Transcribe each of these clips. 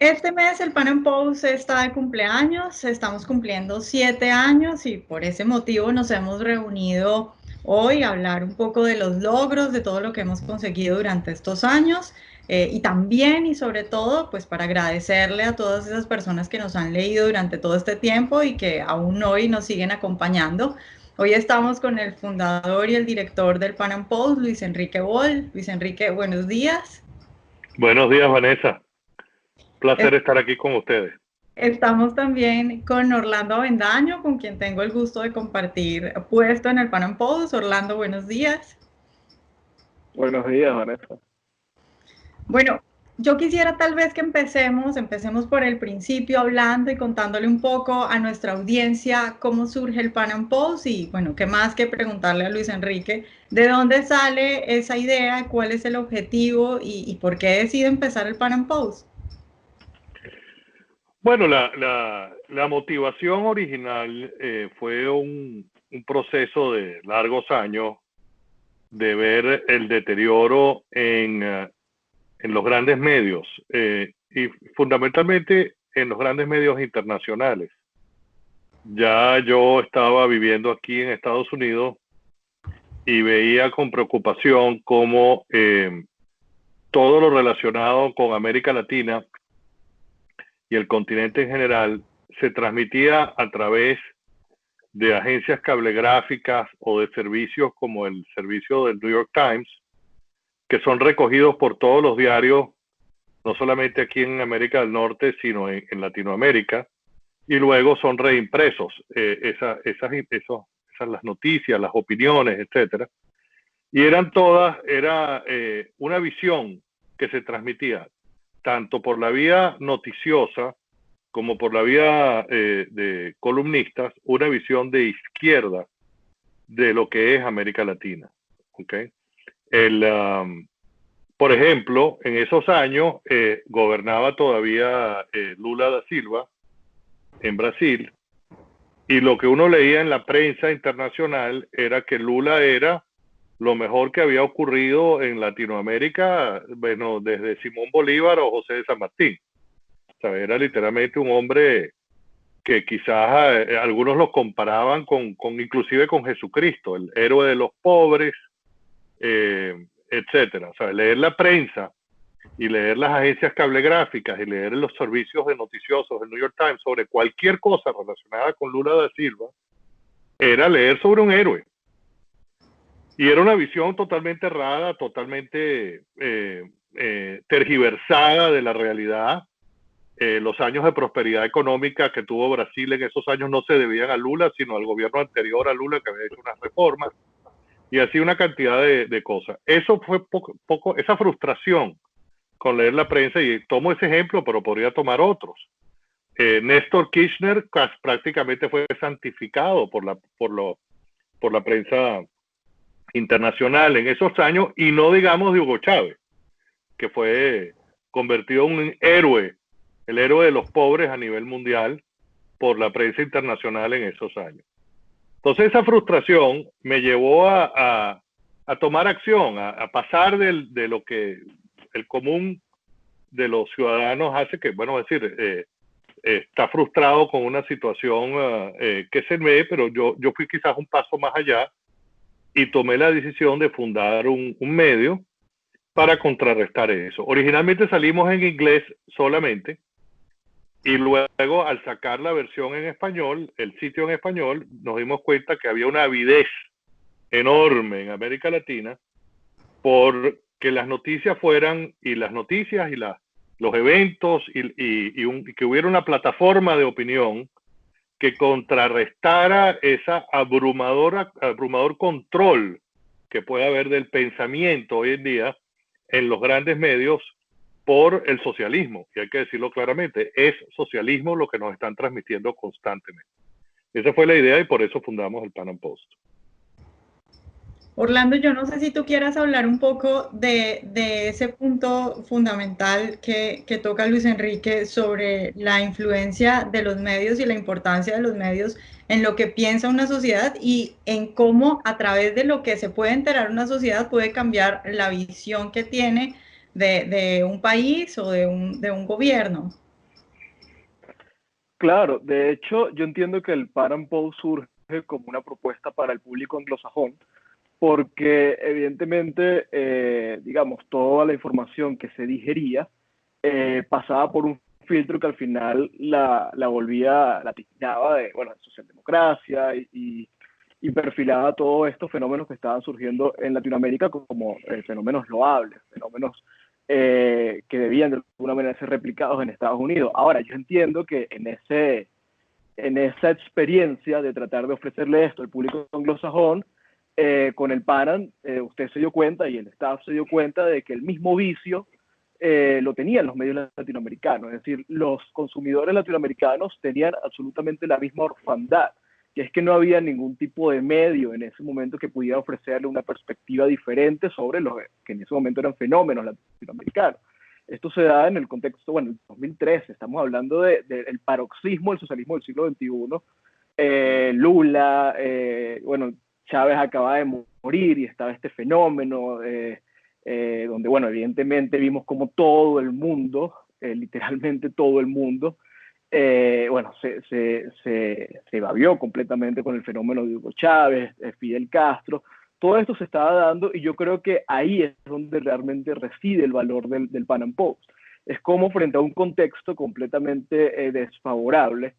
Este mes el Pan Am Post está de cumpleaños, estamos cumpliendo 7 años y por ese motivo nos hemos reunido hoy a hablar un poco de los logros, de todo lo que hemos conseguido durante estos años y también y sobre todo pues para agradecerle a todas esas personas que nos han leído durante todo este tiempo y que aún hoy nos siguen acompañando. Hoy estamos con el fundador y el director del Pan Am Post, Luis Enrique Boll. Luis Enrique, buenos días. Buenos días, Vanessa. Placer estar aquí con ustedes. Estamos también con Orlando Avendaño, con quien tengo el gusto de compartir puesto en el Pan Am Post. Orlando, buenos días. Buenos días, Vanessa. Bueno, yo quisiera tal vez que empecemos por el principio hablando y contándole un poco a nuestra audiencia cómo surge el Pan Am Post y bueno, qué más que preguntarle a Luis Enrique de dónde sale esa idea, cuál es el objetivo y por qué decide empezar el Pan Am Post. Bueno, la motivación original fue un proceso de largos años de ver el deterioro en los grandes medios y fundamentalmente en los grandes medios internacionales. Ya yo estaba viviendo aquí en Estados Unidos y veía con preocupación cómo todo lo relacionado con América Latina y el continente en general se transmitía a través de agencias cablegráficas o de servicios como el servicio del New York Times, que son recogidos por todos los diarios, no solamente aquí en América del Norte, sino en Latinoamérica, y luego son reimpresos, esas las noticias, las opiniones, etcétera. Y era una visión que se transmitía tanto por la vía noticiosa como por la vía de columnistas, una visión de izquierda de lo que es América Latina. ¿Okay? Por ejemplo, en esos años gobernaba todavía Lula da Silva en Brasil, y lo que uno leía en la prensa internacional era que Lula era lo mejor que había ocurrido en Latinoamérica, bueno, desde Simón Bolívar o José de San Martín. O sea, era literalmente un hombre que quizás algunos lo comparaban inclusive con Jesucristo, el héroe de los pobres, etcétera. O sea, leer la prensa y leer las agencias cablegráficas y leer los servicios de noticiosos del New York Times sobre cualquier cosa relacionada con Lula da Silva era leer sobre un héroe. Y era una visión totalmente errada, totalmente tergiversada de la realidad. Los años de prosperidad económica que tuvo Brasil en esos años no se debían a Lula, sino al gobierno anterior a Lula, que había hecho unas reformas, y así una cantidad de cosas. Eso fue esa frustración con leer la prensa, y tomo ese ejemplo, pero podría tomar otros. Néstor Kirchner prácticamente fue santificado por la prensa internacional en esos años, y no digamos de Hugo Chávez, que fue convertido en un héroe, el héroe de los pobres a nivel mundial por la prensa internacional en esos años. Entonces esa frustración me llevó a tomar acción, a pasar de lo que el común de los ciudadanos hace, que, bueno, es decir, está frustrado con una situación que se ve, pero yo fui quizás un paso más allá y tomé la decisión de fundar un medio para contrarrestar eso. Originalmente salimos en inglés solamente, y luego al sacar la versión en español, el sitio en español, nos dimos cuenta que había una avidez enorme en América Latina por que las noticias fueran, y las noticias y los eventos, y que hubiera una plataforma de opinión que contrarrestara esa abrumador control que puede haber del pensamiento hoy en día en los grandes medios por el socialismo. Y hay que decirlo claramente, es socialismo lo que nos están transmitiendo constantemente. Esa fue la idea y por eso fundamos el Pan Am Post. Orlando, yo no sé si tú quieras hablar un poco de ese punto fundamental que toca Luis Enrique sobre la influencia de los medios y la importancia de los medios en lo que piensa una sociedad y en cómo a través de lo que se puede enterar una sociedad puede cambiar la visión que tiene de un país o de un gobierno. Claro, de hecho, yo entiendo que el Pan Post surge como una propuesta para el público anglosajón, porque evidentemente, digamos, toda la información que se digería pasaba por un filtro que al final la tildaba de, bueno, de socialdemocracia y perfilaba todos estos fenómenos que estaban surgiendo en Latinoamérica como fenómenos loables, fenómenos que debían de alguna manera ser replicados en Estados Unidos. Ahora, yo entiendo que en esa experiencia de tratar de ofrecerle esto al público anglosajón, con el Panan, usted se dio cuenta y el staff se dio cuenta de que el mismo vicio lo tenían los medios latinoamericanos, es decir, los consumidores latinoamericanos tenían absolutamente la misma orfandad, que es que no había ningún tipo de medio en ese momento que pudiera ofrecerle una perspectiva diferente sobre los que en ese momento eran fenómenos latinoamericanos. Esto se da en el contexto, bueno, en 2013, estamos hablando del paroxismo del socialismo del siglo XXI. Lula, bueno, Chávez acaba de morir y estaba este fenómeno donde, bueno, evidentemente vimos como todo el mundo, literalmente todo el mundo, bueno, se babió completamente con el fenómeno de Hugo Chávez, Fidel Castro. Todo esto se estaba dando y yo creo que ahí es donde realmente reside el valor del Pan Am Post. Es como frente a un contexto completamente desfavorable,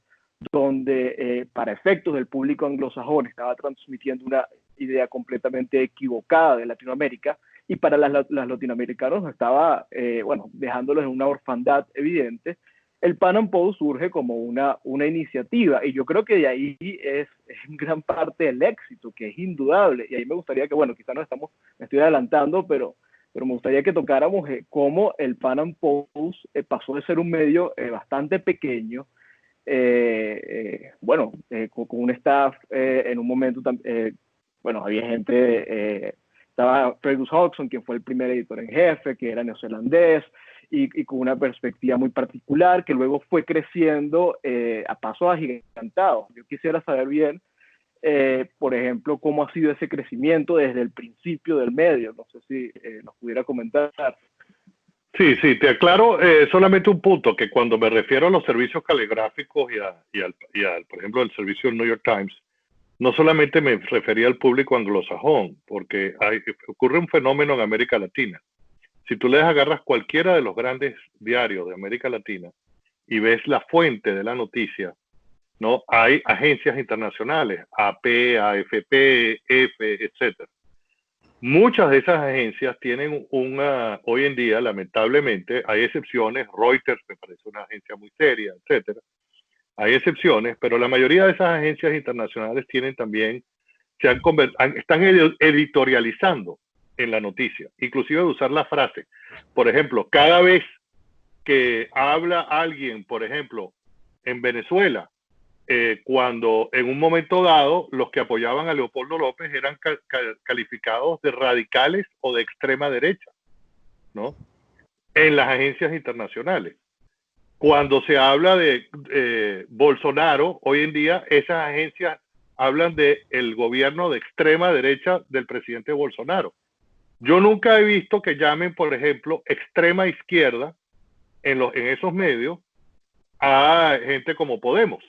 donde para efectos del público anglosajón estaba transmitiendo una idea completamente equivocada de Latinoamérica, y para los latinoamericanos estaba, bueno, dejándolos en una orfandad evidente. El Pan Am Post surge como una iniciativa, y yo creo que de ahí es en gran parte el éxito, que es indudable, y ahí me gustaría que, bueno, quizás me estoy adelantando, pero me gustaría que tocáramos cómo el Pan Am Post pasó de ser un medio bastante pequeño, bueno, con un staff en un momento, bueno, había gente, estaba Fergus Hodgson, quien fue el primer editor en jefe, que era neozelandés, y con una perspectiva muy particular, que luego fue creciendo a pasos agigantados. Yo quisiera saber bien, por ejemplo, cómo ha sido ese crecimiento desde el principio del medio. No sé si nos pudiera comentar. Sí, te aclaro solamente un punto, que cuando me refiero a los servicios caligráficos y al, por ejemplo, el servicio del New York Times, no solamente me refería al público anglosajón, porque ocurre un fenómeno en América Latina. Si tú les agarras cualquiera de los grandes diarios de América Latina y ves la fuente de la noticia, ¿no? Hay agencias internacionales, AP, AFP, EFE, etc. Muchas de esas agencias tienen hoy en día, lamentablemente, hay excepciones, Reuters me parece una agencia muy seria, etc. Hay excepciones, pero la mayoría de esas agencias internacionales tienen también, están editorializando en la noticia, inclusive de usar la frase. Por ejemplo, cada vez que habla alguien, por ejemplo, en Venezuela, cuando en un momento dado los que apoyaban a Leopoldo López eran calificados de radicales o de extrema derecha, ¿no? En las agencias internacionales. Cuando se habla de Bolsonaro, hoy en día esas agencias hablan del gobierno de extrema derecha del presidente Bolsonaro. Yo nunca he visto que llamen, por ejemplo, extrema izquierda en esos medios a gente como Podemos.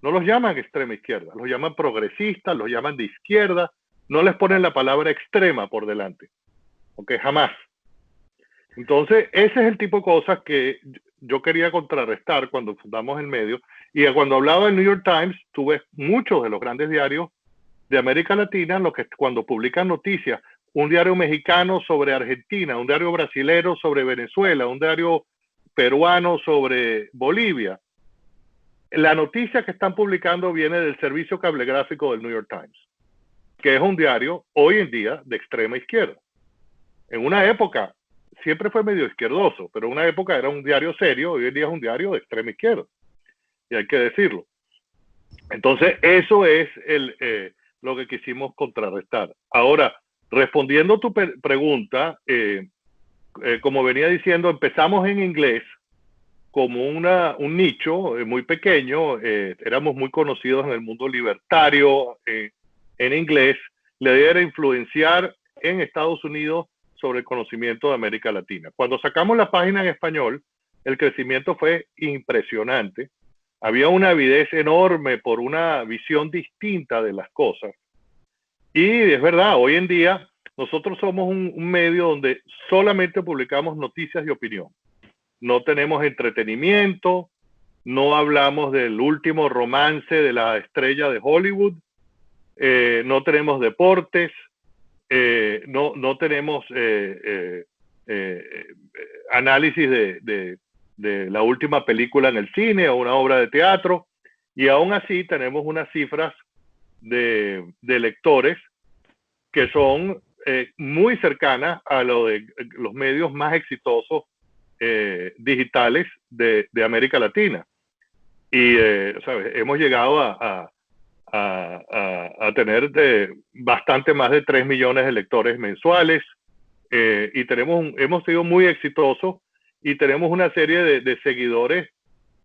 No los llaman extrema izquierda, los llaman progresistas, los llaman de izquierda, no les ponen la palabra extrema por delante, ¿ok? Jamás. Entonces, ese es el tipo de cosas que yo quería contrarrestar cuando fundamos el medio. Y cuando hablaba del New York Times, tú ves muchos de los grandes diarios de América Latina, los que cuando publican noticias, un diario mexicano sobre Argentina, un diario brasilero sobre Venezuela, un diario peruano sobre Bolivia, la noticia que están publicando viene del servicio cablegráfico del New York Times, que es un diario hoy en día de extrema izquierda. En una época siempre fue medio izquierdoso, pero en una época era un diario serio, hoy en día es un diario de extrema izquierda, y hay que decirlo. Entonces, eso es lo que quisimos contrarrestar. Ahora, respondiendo a tu pregunta, como venía diciendo, empezamos en inglés como un nicho muy pequeño, éramos muy conocidos en el mundo libertario en inglés. La idea era influenciar en Estados Unidos sobre el conocimiento de América Latina. Cuando sacamos la página en español, el crecimiento fue impresionante, Había una avidez enorme por una visión distinta de las cosas. Y es verdad, hoy en día nosotros somos un medio donde solamente publicamos noticias y opinión. No tenemos entretenimiento, no hablamos del último romance de la estrella de Hollywood, no tenemos deportes, no tenemos análisis de la última película en el cine o una obra de teatro, y aún así tenemos unas cifras de lectores que son muy cercanas a lo de los medios más exitosos digitales de América Latina. Y ¿sabes? Hemos llegado a tener bastante más de 3 millones de lectores mensuales, y hemos sido muy exitosos y tenemos una serie de seguidores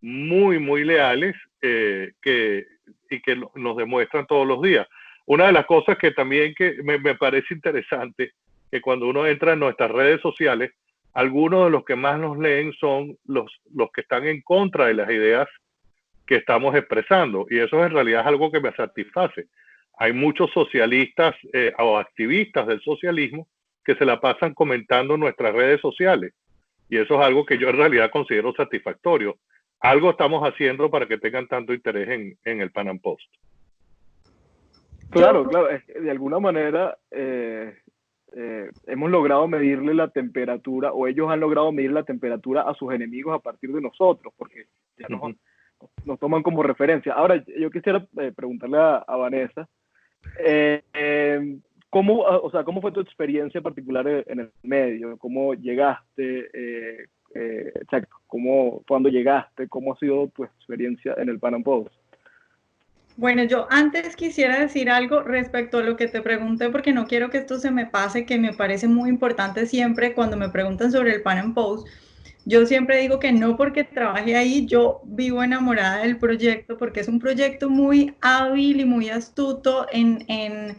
muy, muy leales y que nos demuestran todos los días. Una de las cosas que también me parece interesante, que cuando uno entra en nuestras redes sociales, algunos de los que más nos leen son los que están en contra de las ideas que estamos expresando, y eso en realidad es algo que me satisface. Hay muchos socialistas o activistas del socialismo que se la pasan comentando en nuestras redes sociales, y eso es algo que yo en realidad considero satisfactorio. Algo estamos haciendo para que tengan tanto interés en el Pan Am Post. Claro, claro, de alguna manera hemos logrado medirle la temperatura, o ellos han logrado medir la temperatura a sus enemigos a partir de nosotros, porque ya nos toman como referencia. Ahora, yo quisiera preguntarle a Vanessa, ¿cómo fue tu experiencia particular en el medio? ¿Cómo llegaste? Exacto, ¿cuándo llegaste? ¿Cómo ha sido tu experiencia en el Pan Am Post? Bueno, yo antes quisiera decir algo respecto a lo que te pregunté, porque no quiero que esto se me pase, que me parece muy importante siempre cuando me preguntan sobre el Pan Am Post. Yo siempre digo que no porque trabaje ahí, yo vivo enamorada del proyecto, porque es un proyecto muy hábil y muy astuto en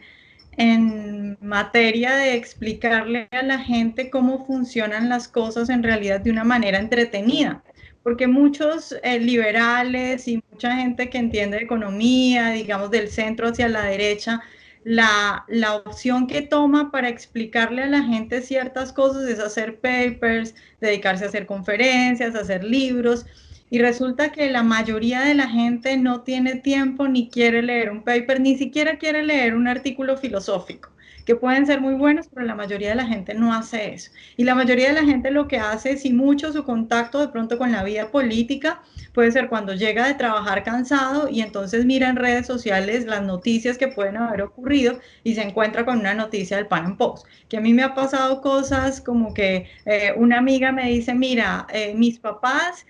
materia de explicarle a la gente cómo funcionan las cosas en realidad de una manera entretenida. Porque muchos liberales y mucha gente que entiende de economía, digamos del centro hacia la derecha, la opción que toma para explicarle a la gente ciertas cosas es hacer papers, dedicarse a hacer conferencias, a hacer libros, y resulta que la mayoría de la gente no tiene tiempo ni quiere leer un paper, ni siquiera quiere leer un artículo filosófico, que pueden ser muy buenos, pero la mayoría de la gente no hace eso. Y la mayoría de la gente lo que hace, si mucho su contacto de pronto con la vida política, puede ser cuando llega de trabajar cansado y entonces mira en redes sociales las noticias que pueden haber ocurrido y se encuentra con una noticia del Pan Am Post. Que a mí me ha pasado cosas como que una amiga me dice, mira, mis papás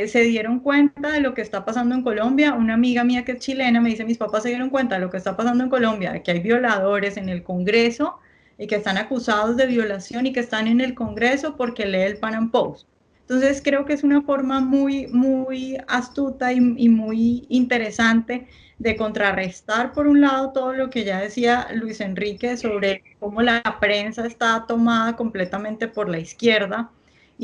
se dieron cuenta de lo que está pasando en Colombia. Una amiga mía que es chilena me dice, mis papás se dieron cuenta de lo que está pasando en Colombia, de que hay violadores en el Congreso y que están acusados de violación y que están en el Congreso porque lee el Pan Am Post. Entonces creo que es una forma muy, muy astuta y muy interesante de contrarrestar, por un lado, todo lo que ya decía Luis Enrique sobre cómo la prensa está tomada completamente por la izquierda,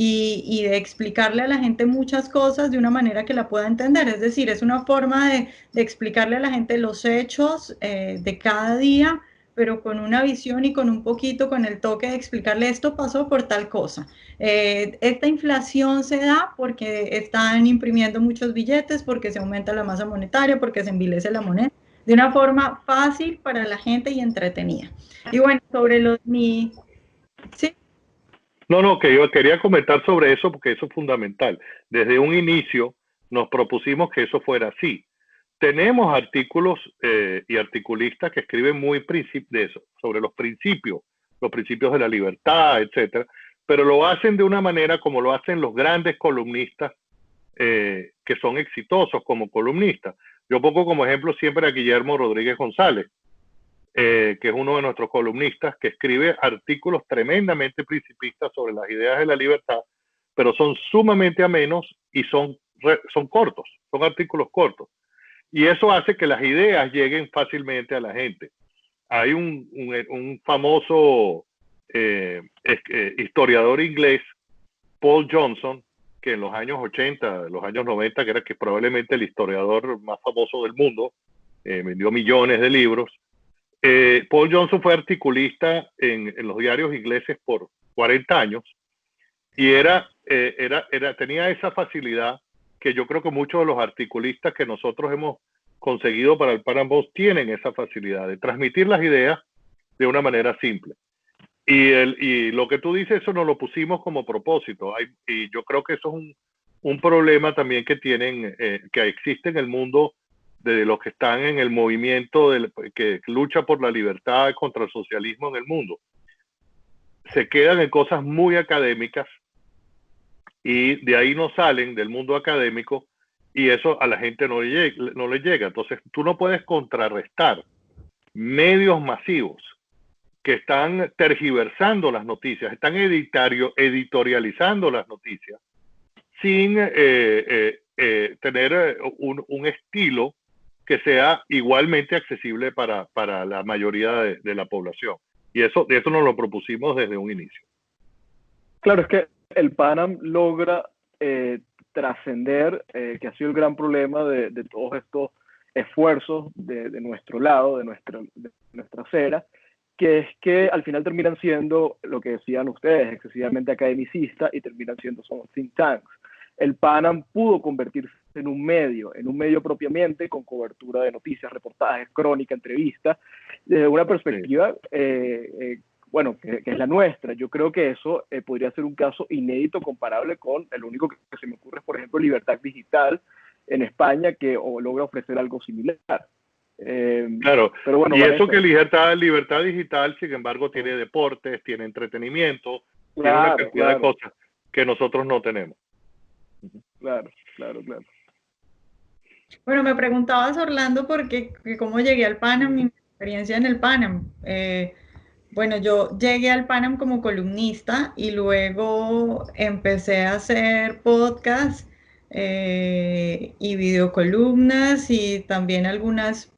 y de explicarle a la gente muchas cosas de una manera que la pueda entender. Es decir, es una forma de explicarle a la gente los hechos de cada día, pero con una visión y con un poquito, con el toque de explicarle esto pasó por tal cosa. Esta inflación se da porque están imprimiendo muchos billetes, porque se aumenta la masa monetaria, porque se envilece la moneda, de una forma fácil para la gente y entretenida. Y bueno, sobre ¿sí? No, que yo quería comentar sobre eso porque eso es fundamental. Desde un inicio nos propusimos que eso fuera así. Tenemos artículos y articulistas que escriben muy de eso, sobre los principios de la libertad, etcétera, pero lo hacen de una manera como lo hacen los grandes columnistas que son exitosos como columnistas. Yo pongo como ejemplo siempre a Guillermo Rodríguez González, que es uno de nuestros columnistas, que escribe artículos tremendamente principistas sobre las ideas de la libertad, pero son sumamente amenos y son cortos, son artículos cortos. Y eso hace que las ideas lleguen fácilmente a la gente. Hay un famoso historiador inglés, Paul Johnson, que en los años 80, los años 90, que era que probablemente el historiador más famoso del mundo, vendió millones de libros. Paul Johnson fue articulista en los diarios ingleses por 40 años y tenía esa facilidad que yo creo que muchos de los articulistas que nosotros hemos conseguido para el Pan Am Post tienen esa facilidad de transmitir las ideas de una manera simple. Y lo que tú dices, eso nos lo pusimos como propósito. Y yo creo que eso es un problema también que existe en el mundo de los que están en el movimiento que lucha por la libertad contra el socialismo en el mundo. Se quedan en cosas muy académicas y de ahí no salen del mundo académico y eso a la gente no le llega. Entonces tú no puedes contrarrestar medios masivos que están tergiversando las noticias, están editorializando las noticias sin tener un estilo que sea igualmente accesible para la mayoría de la población. Y eso nos lo propusimos desde un inicio. Claro, es que el Pan Am logra trascender, que ha sido el gran problema de todos estos esfuerzos de nuestro lado, de nuestra acera, que es que al final terminan siendo lo que decían ustedes, excesivamente academicistas y terminan siendo somos think tanks. El Pan Am pudo convertirse en un medio propiamente, con cobertura de noticias, reportajes, crónica, entrevistas, desde una perspectiva, bueno, que es la nuestra. Yo creo que eso podría ser un caso inédito comparable con el único que se me ocurre, por ejemplo, Libertad Digital en España, que logra ofrecer algo similar. Claro, pero bueno, y eso que Libertad Digital, sin embargo, tiene deportes, tiene entretenimiento, tiene una cantidad de cosas que nosotros no tenemos. Claro. Bueno, me preguntabas, Orlando, cómo llegué al Pan Am, mi experiencia en el Pan Am. Bueno, yo llegué al Pan Am como columnista y luego empecé a hacer podcast y videocolumnas y también algunas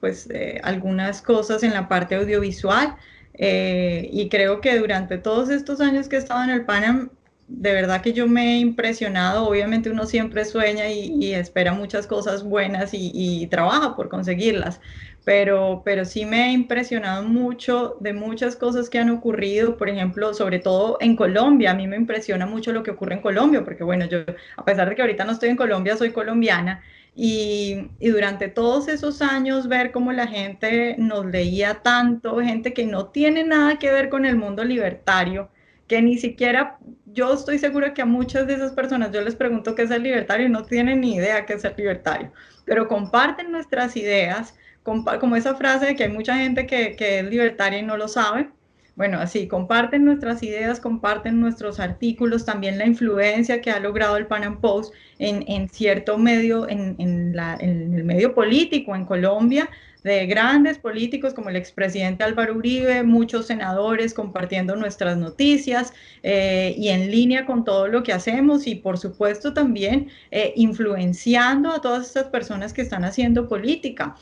cosas en la parte audiovisual. Y creo que durante todos estos años que he estado en el Pan Am, de verdad que yo me he impresionado. Obviamente uno siempre sueña y espera muchas cosas buenas y trabaja por conseguirlas. Pero sí me he impresionado mucho de muchas cosas que han ocurrido, por ejemplo, sobre todo en Colombia. A mí me impresiona mucho lo que ocurre en Colombia, porque bueno, yo a pesar de que ahorita no estoy en Colombia, soy colombiana. Y durante todos esos años ver cómo la gente nos leía tanto, gente que no tiene nada que ver con el mundo libertario, que ni siquiera, yo estoy segura que a muchas de esas personas yo les pregunto qué es el libertario y no tienen ni idea qué es el libertario, pero comparten nuestras ideas, como esa frase de que hay mucha gente que es libertaria y no lo sabe. Bueno, así, comparten nuestras ideas, comparten nuestros artículos, también la influencia que ha logrado el Pan Am Post en cierto medio, en el medio político en Colombia, de grandes políticos como el expresidente Álvaro Uribe, muchos senadores compartiendo nuestras noticias y en línea con todo lo que hacemos y por supuesto también influenciando a todas estas personas que están haciendo política.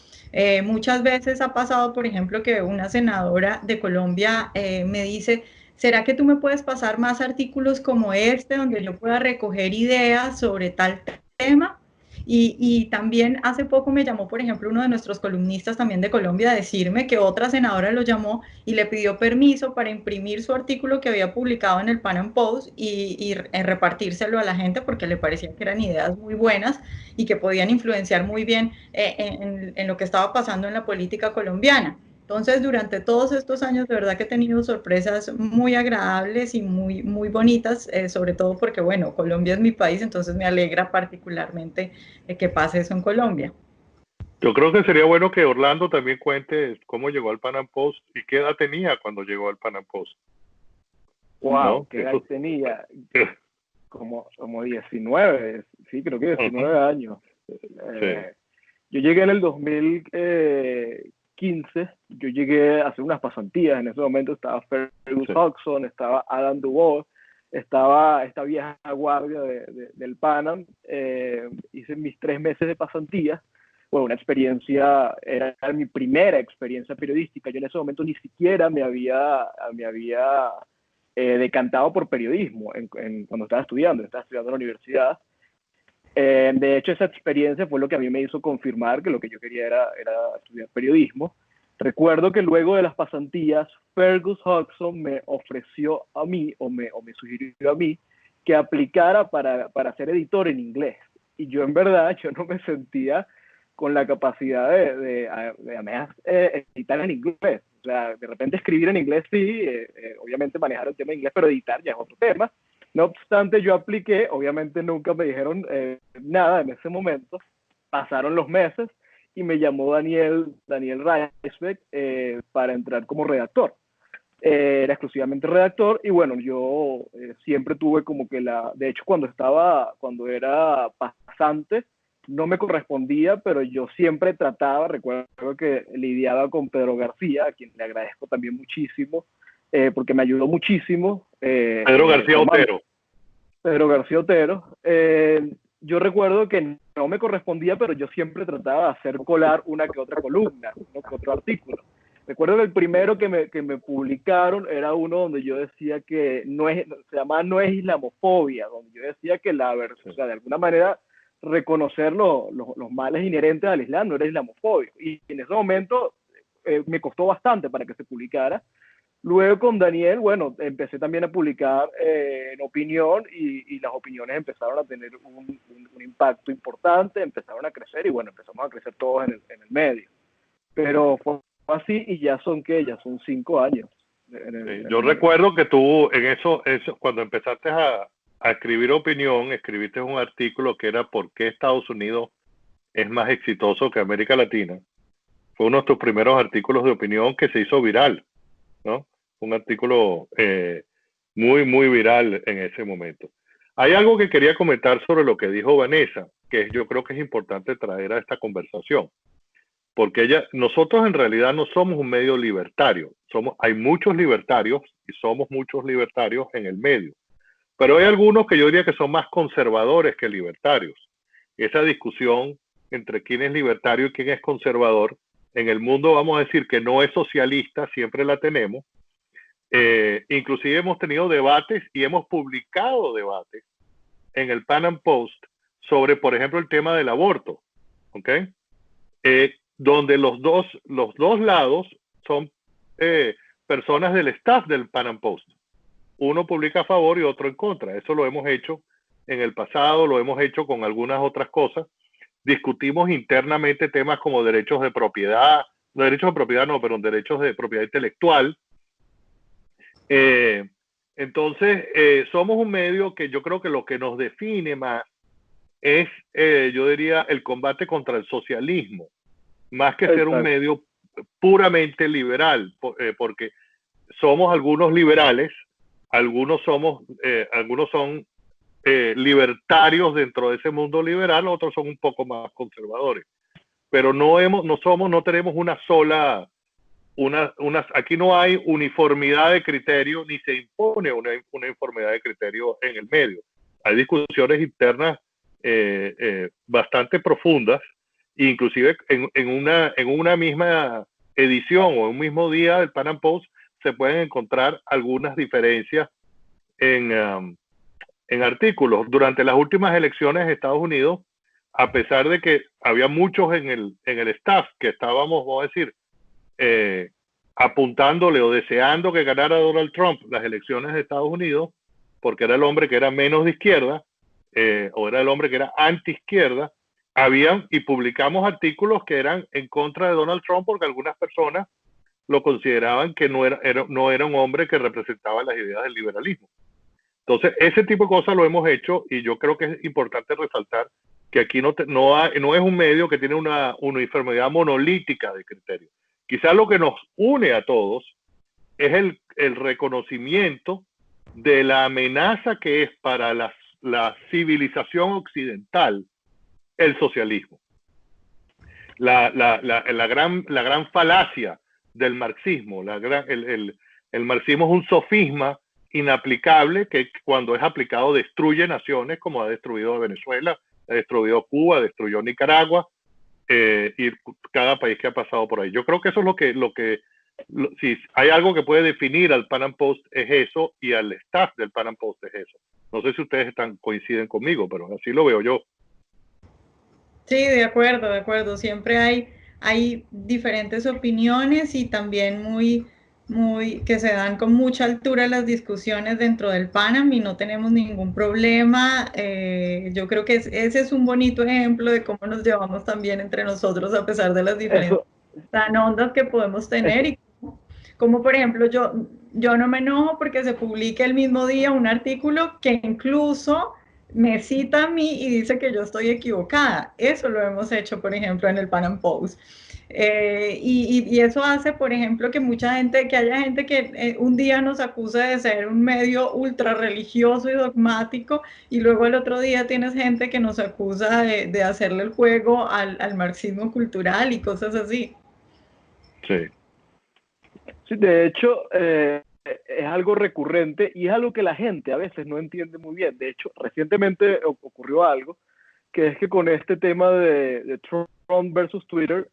Muchas veces ha pasado, por ejemplo, que una senadora de Colombia me dice, ¿será que tú me puedes pasar más artículos como este donde yo pueda recoger ideas sobre tal tema? Y también hace poco me llamó, por ejemplo, uno de nuestros columnistas también de Colombia a decirme que otra senadora lo llamó y le pidió permiso para imprimir su artículo que había publicado en el Pan Am Post y repartírselo a la gente porque le parecía que eran ideas muy buenas y que podían influenciar muy bien en lo que estaba pasando en la política colombiana. Entonces, durante todos estos años, de verdad que he tenido sorpresas muy agradables y muy, muy bonitas, sobre todo porque, bueno, Colombia es mi país, entonces me alegra particularmente que pase eso en Colombia. Yo creo que sería bueno que Orlando también cuente cómo llegó al Pan Am Post y qué edad tenía cuando llegó al Pan Am Post. Wow, ¿no? ¿Qué edad tenía? Como 19, sí, creo que 19 años. Sí. Yo llegué en el 2015, yo llegué a hacer unas pasantías. En ese momento estaba Fergus Hodgson, estaba Adam Dubois, estaba esta vieja guardia del Pan Am. Hice mis 3 meses de pasantía. Bueno, una experiencia, era mi primera experiencia periodística. Yo en ese momento ni siquiera me había decantado por periodismo cuando estaba estudiando en la universidad. De hecho, esa experiencia fue lo que a mí me hizo confirmar que lo que yo quería era estudiar periodismo. Recuerdo que luego de las pasantías, Fergus Hodgson me ofreció a mí, o me sugirió a mí, que aplicara para ser editor en inglés. Y yo en verdad, yo no me sentía con la capacidad de además, editar en inglés. O sea, de repente escribir en inglés sí, obviamente manejar el tema de inglés, pero editar ya es otro tema. No obstante, yo apliqué, obviamente nunca me dijeron nada en ese momento. Pasaron los meses y me llamó Daniel Reisbeck para entrar como redactor. Era exclusivamente redactor y bueno, yo siempre tuve como que de hecho cuando era pasante, no me correspondía, pero yo siempre trataba, recuerdo que lidiaba con Pedro García, a quien le agradezco también muchísimo, porque me ayudó muchísimo. Pedro García Otero. Pedro García Otero. Yo recuerdo que no me correspondía, pero yo siempre trataba de hacer colar una que otra columna, uno que otro artículo. Recuerdo que el primero que me publicaron era uno donde yo decía que se llamaba No es islamofobia, donde yo decía que o sea, de alguna manera reconocer los males inherentes al Islam no era islamofobia. Y en ese momento me costó bastante para que se publicara. Luego con Daniel, bueno, empecé también a publicar en opinión y las opiniones empezaron a tener un impacto importante, empezaron a crecer y bueno, empezamos a crecer todos en el medio. Pero fue así y ya son 5 años. Yo recuerdo que tú en eso cuando empezaste a escribir opinión, escribiste un artículo que era ¿por qué Estados Unidos es más exitoso que América Latina? Fue uno de tus primeros artículos de opinión que se hizo viral, ¿no? Un artículo muy, muy viral en ese momento. Hay algo que quería comentar sobre lo que dijo Vanessa, que yo creo que es importante traer a esta conversación, porque nosotros en realidad no somos un medio libertario, hay muchos libertarios y somos muchos libertarios en el medio, pero hay algunos que yo diría que son más conservadores que libertarios. Esa discusión entre quién es libertario y quién es conservador, en el mundo vamos a decir que no es socialista, siempre la tenemos. Inclusive hemos tenido debates y hemos publicado debates en el Pan Am Post sobre, por ejemplo, el tema del aborto, ¿ok? Donde los dos lados son personas del staff del Pan Am Post. Uno publica a favor y otro en contra. Eso lo hemos hecho en el pasado, lo hemos hecho con algunas otras cosas. Discutimos internamente temas como derechos de propiedad, no derechos de propiedad, no, pero derechos de propiedad intelectual. Entonces, somos un medio que yo creo que lo que nos define más es, yo diría, el combate contra el socialismo, más que ser un medio puramente liberal, porque somos algunos liberales, algunos son libertarios dentro de ese mundo liberal, otros son un poco más conservadores, pero no tenemos una sola, aquí no hay uniformidad de criterio, ni se impone una uniformidad de criterio en el medio. Hay discusiones internas bastante profundas, inclusive en una misma edición o en un mismo día del Pan Am Post se pueden encontrar algunas diferencias en artículos. Durante las últimas elecciones de Estados Unidos, a pesar de que había muchos en el staff que estábamos, vamos a decir, apuntándole o deseando que ganara Donald Trump las elecciones de Estados Unidos, porque era el hombre que era menos de izquierda, o era el hombre que era anti-izquierda, y publicamos artículos que eran en contra de Donald Trump porque algunas personas lo consideraban que no era un hombre que representaba las ideas del liberalismo. Entonces, ese tipo de cosas lo hemos hecho y yo creo que es importante resaltar que aquí no es un medio que tiene una uniformidad monolítica de criterios. Quizás lo que nos une a todos es el reconocimiento de la amenaza que es para la civilización occidental el socialismo. La gran falacia del marxismo, el marxismo es un sofisma inaplicable que cuando es aplicado destruye naciones, como ha destruido Venezuela, ha destruido Cuba, destruyó Nicaragua, y cada país que ha pasado por ahí. Yo creo que eso es si hay algo que puede definir al Pan Am Post es eso, y al staff del Pan Am Post es eso. No sé si ustedes coinciden conmigo, pero así lo veo yo. Sí, de acuerdo. Siempre hay diferentes opiniones y también que se dan con mucha altura las discusiones dentro del Panam y no tenemos ningún problema. Yo creo que ese es un bonito ejemplo de cómo nos llevamos también entre nosotros a pesar de las diferencias Eso, tan hondas que podemos tener eso, y como por ejemplo yo no me enojo porque se publique el mismo día un artículo que incluso me cita a mí y dice que yo estoy equivocada. Eso lo hemos hecho, por ejemplo, en el Pan Am Post. Y eso hace, por ejemplo, que haya gente que un día nos acuse de ser un medio ultra religioso y dogmático y luego el otro día tienes gente que nos acusa de hacerle el juego al marxismo cultural y cosas así. Sí. sí, de hecho, es algo recurrente y es algo que la gente a veces no entiende muy bien. De hecho, recientemente ocurrió algo, que es que con este tema de Trump versus Twitter,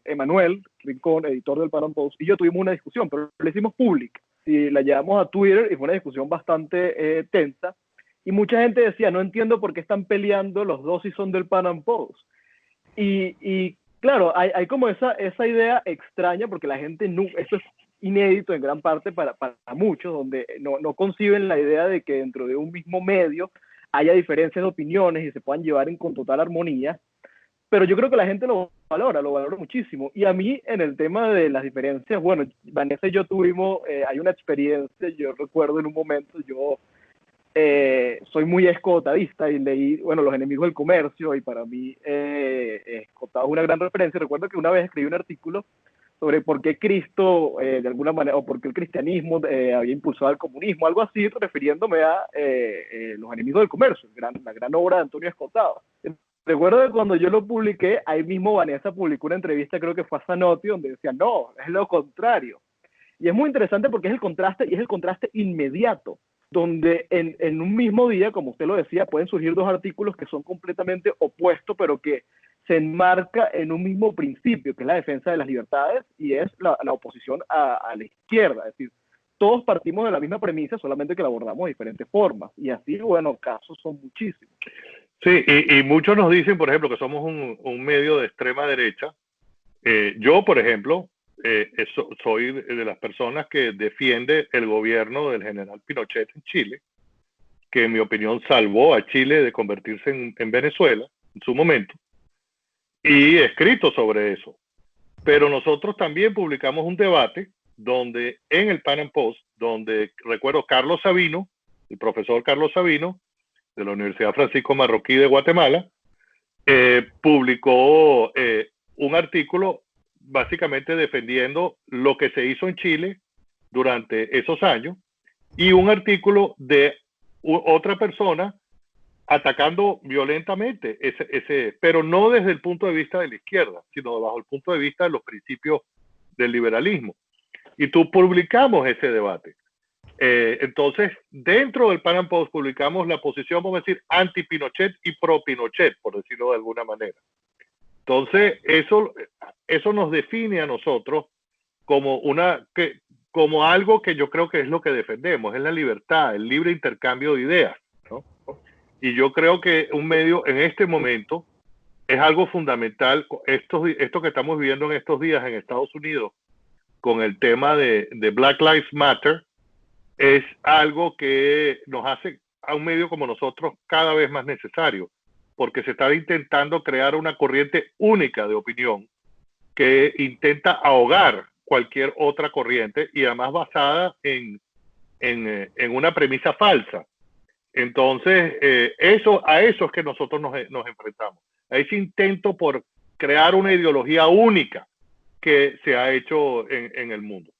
Emanuel Rincón, editor del Pan Am Post, y yo tuvimos una discusión, pero la hicimos pública. Y la llevamos a Twitter y fue una discusión bastante tensa. Y mucha gente decía, no entiendo por qué están peleando los dos si son del Pan Am Post. Y claro, hay como esa idea extraña, porque la gente, no, esto es inédito en gran parte para muchos, donde no conciben la idea de que dentro de un mismo medio haya diferencias de opiniones y se puedan llevar con total armonía, pero yo creo que la gente lo valora muchísimo. Y a mí, en el tema de las diferencias, bueno, Vanessa y yo tuvimos, hay una experiencia, yo recuerdo en un momento, yo soy muy escotadista y leí, bueno, Los enemigos del comercio, y para mí Escotado es una gran referencia. Recuerdo que una vez escribí un artículo sobre por qué Cristo, de alguna manera, o por qué el cristianismo había impulsado el comunismo, algo así, refiriéndome a Los enemigos del comercio, la gran obra de Antonio Escotado. Recuerdo que cuando yo lo publiqué, ahí mismo Vanessa publicó una entrevista, creo que fue a Zanotti, donde decía, no, es lo contrario. Y es muy interesante porque es el contraste, y es el contraste inmediato, donde en un mismo día, como usted lo decía, pueden surgir dos artículos que son completamente opuestos, pero que se enmarca en un mismo principio, que es la defensa de las libertades y es la oposición a la izquierda. Es decir, todos partimos de la misma premisa, solamente que la abordamos de diferentes formas. Y así, bueno, casos son muchísimos. Sí, y muchos nos dicen, por ejemplo, que somos un medio de extrema derecha. Yo, por ejemplo, soy de las personas que defiende el gobierno del general Pinochet en Chile, que en mi opinión salvó a Chile de convertirse en Venezuela en su momento, y he escrito sobre eso. Pero nosotros también publicamos un debate donde en el Pan Am Post, donde recuerdo Carlos Sabino, el profesor Carlos Sabino, de la Universidad Francisco Marroquí de Guatemala, publicó un artículo básicamente defendiendo lo que se hizo en Chile durante esos años y un artículo de otra persona atacando violentamente pero no desde el punto de vista de la izquierda, sino bajo el punto de vista de los principios del liberalismo. Y tú publicamos ese debate. Entonces, dentro del Pan Am Post publicamos la posición, vamos a decir, anti-Pinochet y pro-Pinochet, por decirlo de alguna manera. Entonces, eso nos define a nosotros como como algo que yo creo que es lo que defendemos, es la libertad, el libre intercambio de ideas, ¿no? Y yo creo que un medio en este momento es algo fundamental. Esto que estamos viviendo en estos días en Estados Unidos con el tema de Black Lives Matter es algo que nos hace a un medio como nosotros cada vez más necesario, porque se está intentando crear una corriente única de opinión que intenta ahogar cualquier otra corriente y además basada en una premisa falsa. Entonces, a eso es que nosotros nos enfrentamos, a ese intento por crear una ideología única que se ha hecho en el mundo.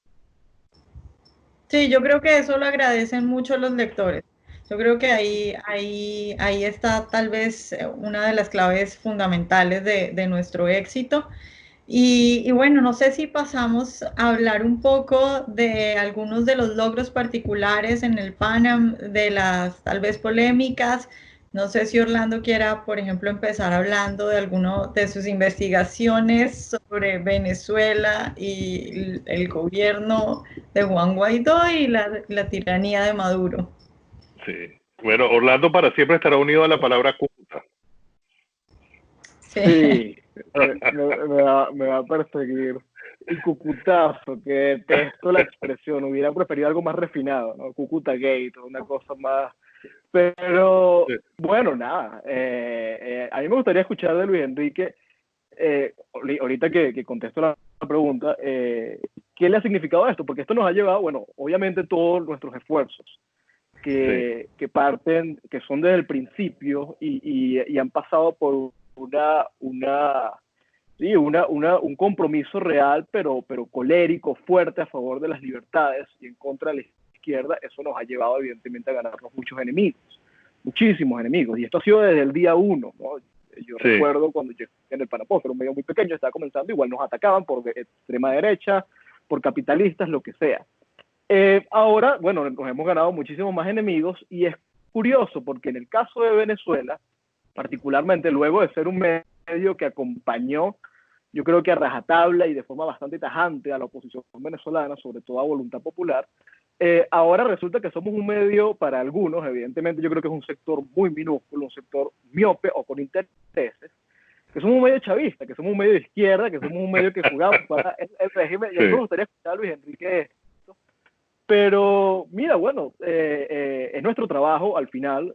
Sí, yo creo que eso lo agradecen mucho los lectores. Yo creo que ahí está tal vez una de las claves fundamentales de nuestro éxito. Y bueno, no sé si pasamos a hablar un poco de algunos de los logros particulares en el Pan Am, de las tal vez polémicas. No sé si Orlando quiera, por ejemplo, empezar hablando de alguno de sus investigaciones sobre Venezuela y el gobierno de Juan Guaidó y la tiranía de Maduro. Sí. Bueno, Orlando para siempre estará unido a la palabra culta. Sí, me va a perseguir. El cucutazo, que detesto la expresión, hubiera preferido algo más refinado, ¿no? Cúcuta Gate, una cosa más. Pero, bueno, nada, a mí me gustaría escuchar de Luis Enrique, ahorita que contesto la pregunta, ¿qué le ha significado esto? Porque esto nos ha llevado, bueno, obviamente todos nuestros esfuerzos, que parten, que son desde el principio y han pasado por un compromiso real, pero colérico, fuerte a favor de las libertades y en contra de la izquierda. Eso nos ha llevado evidentemente a ganarnos muchos enemigos, muchísimos enemigos, y esto ha sido desde el día uno, ¿no? Yo recuerdo cuando llegué en el Pan Am Post, era un medio muy pequeño, estaba comenzando, igual nos atacaban por extrema derecha, por capitalistas, lo que sea. Ahora, bueno, nos hemos ganado muchísimos más enemigos, y es curioso porque en el caso de Venezuela, particularmente luego de ser un medio que acompañó, yo creo que a rajatabla y de forma bastante tajante a la oposición venezolana, sobre todo a Voluntad Popular, ahora resulta que somos un medio para algunos, evidentemente yo creo que es un sector muy minúsculo, un sector miope o con intereses, que somos un medio chavista, que somos un medio de izquierda, que somos un medio que jugamos para el régimen. Y a mí me gustaría escuchar a Luis Enrique esto. Pero mira, bueno, es nuestro trabajo al final.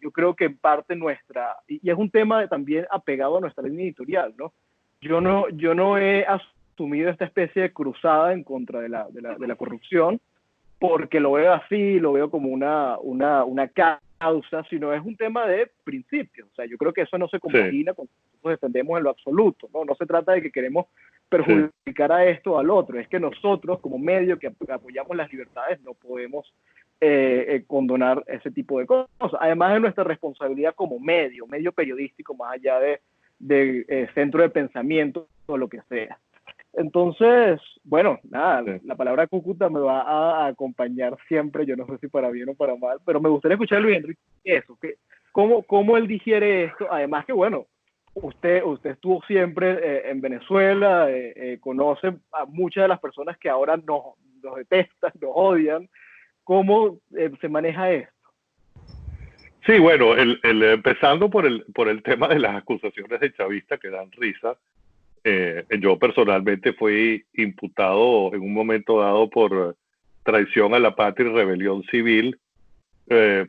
Yo creo que en parte nuestra, y es un tema también apegado a nuestra línea editorial, ¿no? Yo no he asumido esta especie de cruzada en contra de la corrupción, porque lo veo así, lo veo como una causa, sino es un tema de principios. O sea, yo creo que eso no se compagina con lo que nosotros defendemos en lo absoluto, ¿no? No se trata de que queremos perjudicar a esto o al otro, es que nosotros como medio que apoyamos las libertades no podemos condonar ese tipo de cosas. Además de nuestra responsabilidad como medio periodístico, más allá de centro de pensamiento o lo que sea. Entonces, bueno, nada, la palabra Cúcuta me va a acompañar siempre, yo no sé si para bien o para mal, pero me gustaría escuchar a Luis Enrique eso, cómo él digiere esto, además que, bueno, usted estuvo siempre en Venezuela, conoce a muchas de las personas que ahora nos detestan, nos odian. ¿Cómo se maneja esto? Sí, bueno, empezando por el tema de las acusaciones de chavista que dan risa. Yo personalmente fui imputado en un momento dado por traición a la patria y rebelión civil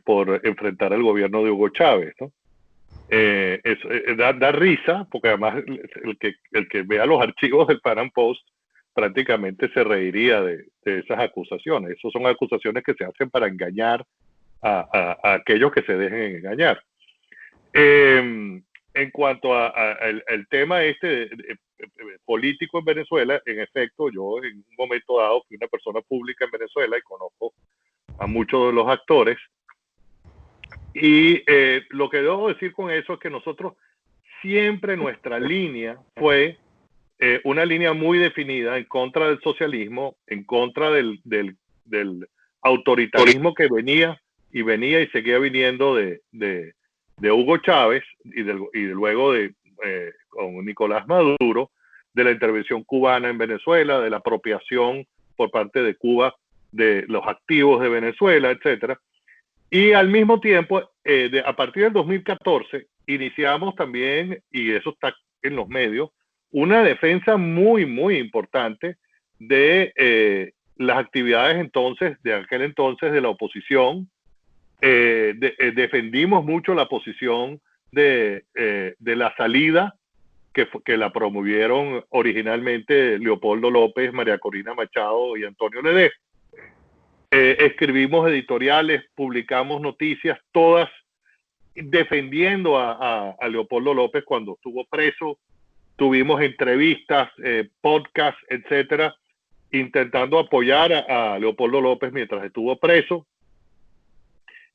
por enfrentar al gobierno de Hugo Chávez, ¿no? Da risa, porque además el que vea los archivos del Pan Am Post prácticamente se reiría de esas acusaciones. Esas son acusaciones que se hacen para engañar a aquellos que se dejen engañar. En cuanto al tema político en Venezuela, en efecto, yo en un momento dado fui una persona pública en Venezuela y conozco a muchos de los actores. Y lo que debo decir con eso es que nosotros siempre nuestra línea fue una línea muy definida en contra del socialismo, en contra del autoritarismo que venía y seguía viniendo de Hugo Chávez y luego con Nicolás Maduro, de la intervención cubana en Venezuela, de la apropiación por parte de Cuba de los activos de Venezuela, etcétera. Y al mismo tiempo, a partir del 2014, iniciamos también, y eso está en los medios, una defensa muy, muy importante de las actividades de aquel entonces de la oposición. Defendimos mucho la posición de la salida que la promovieron originalmente Leopoldo López, María Corina Machado y Antonio Ledesma. Escribimos editoriales, publicamos noticias, todas defendiendo a Leopoldo López cuando estuvo preso. Tuvimos entrevistas, podcasts, etcétera, intentando apoyar a Leopoldo López mientras estuvo preso.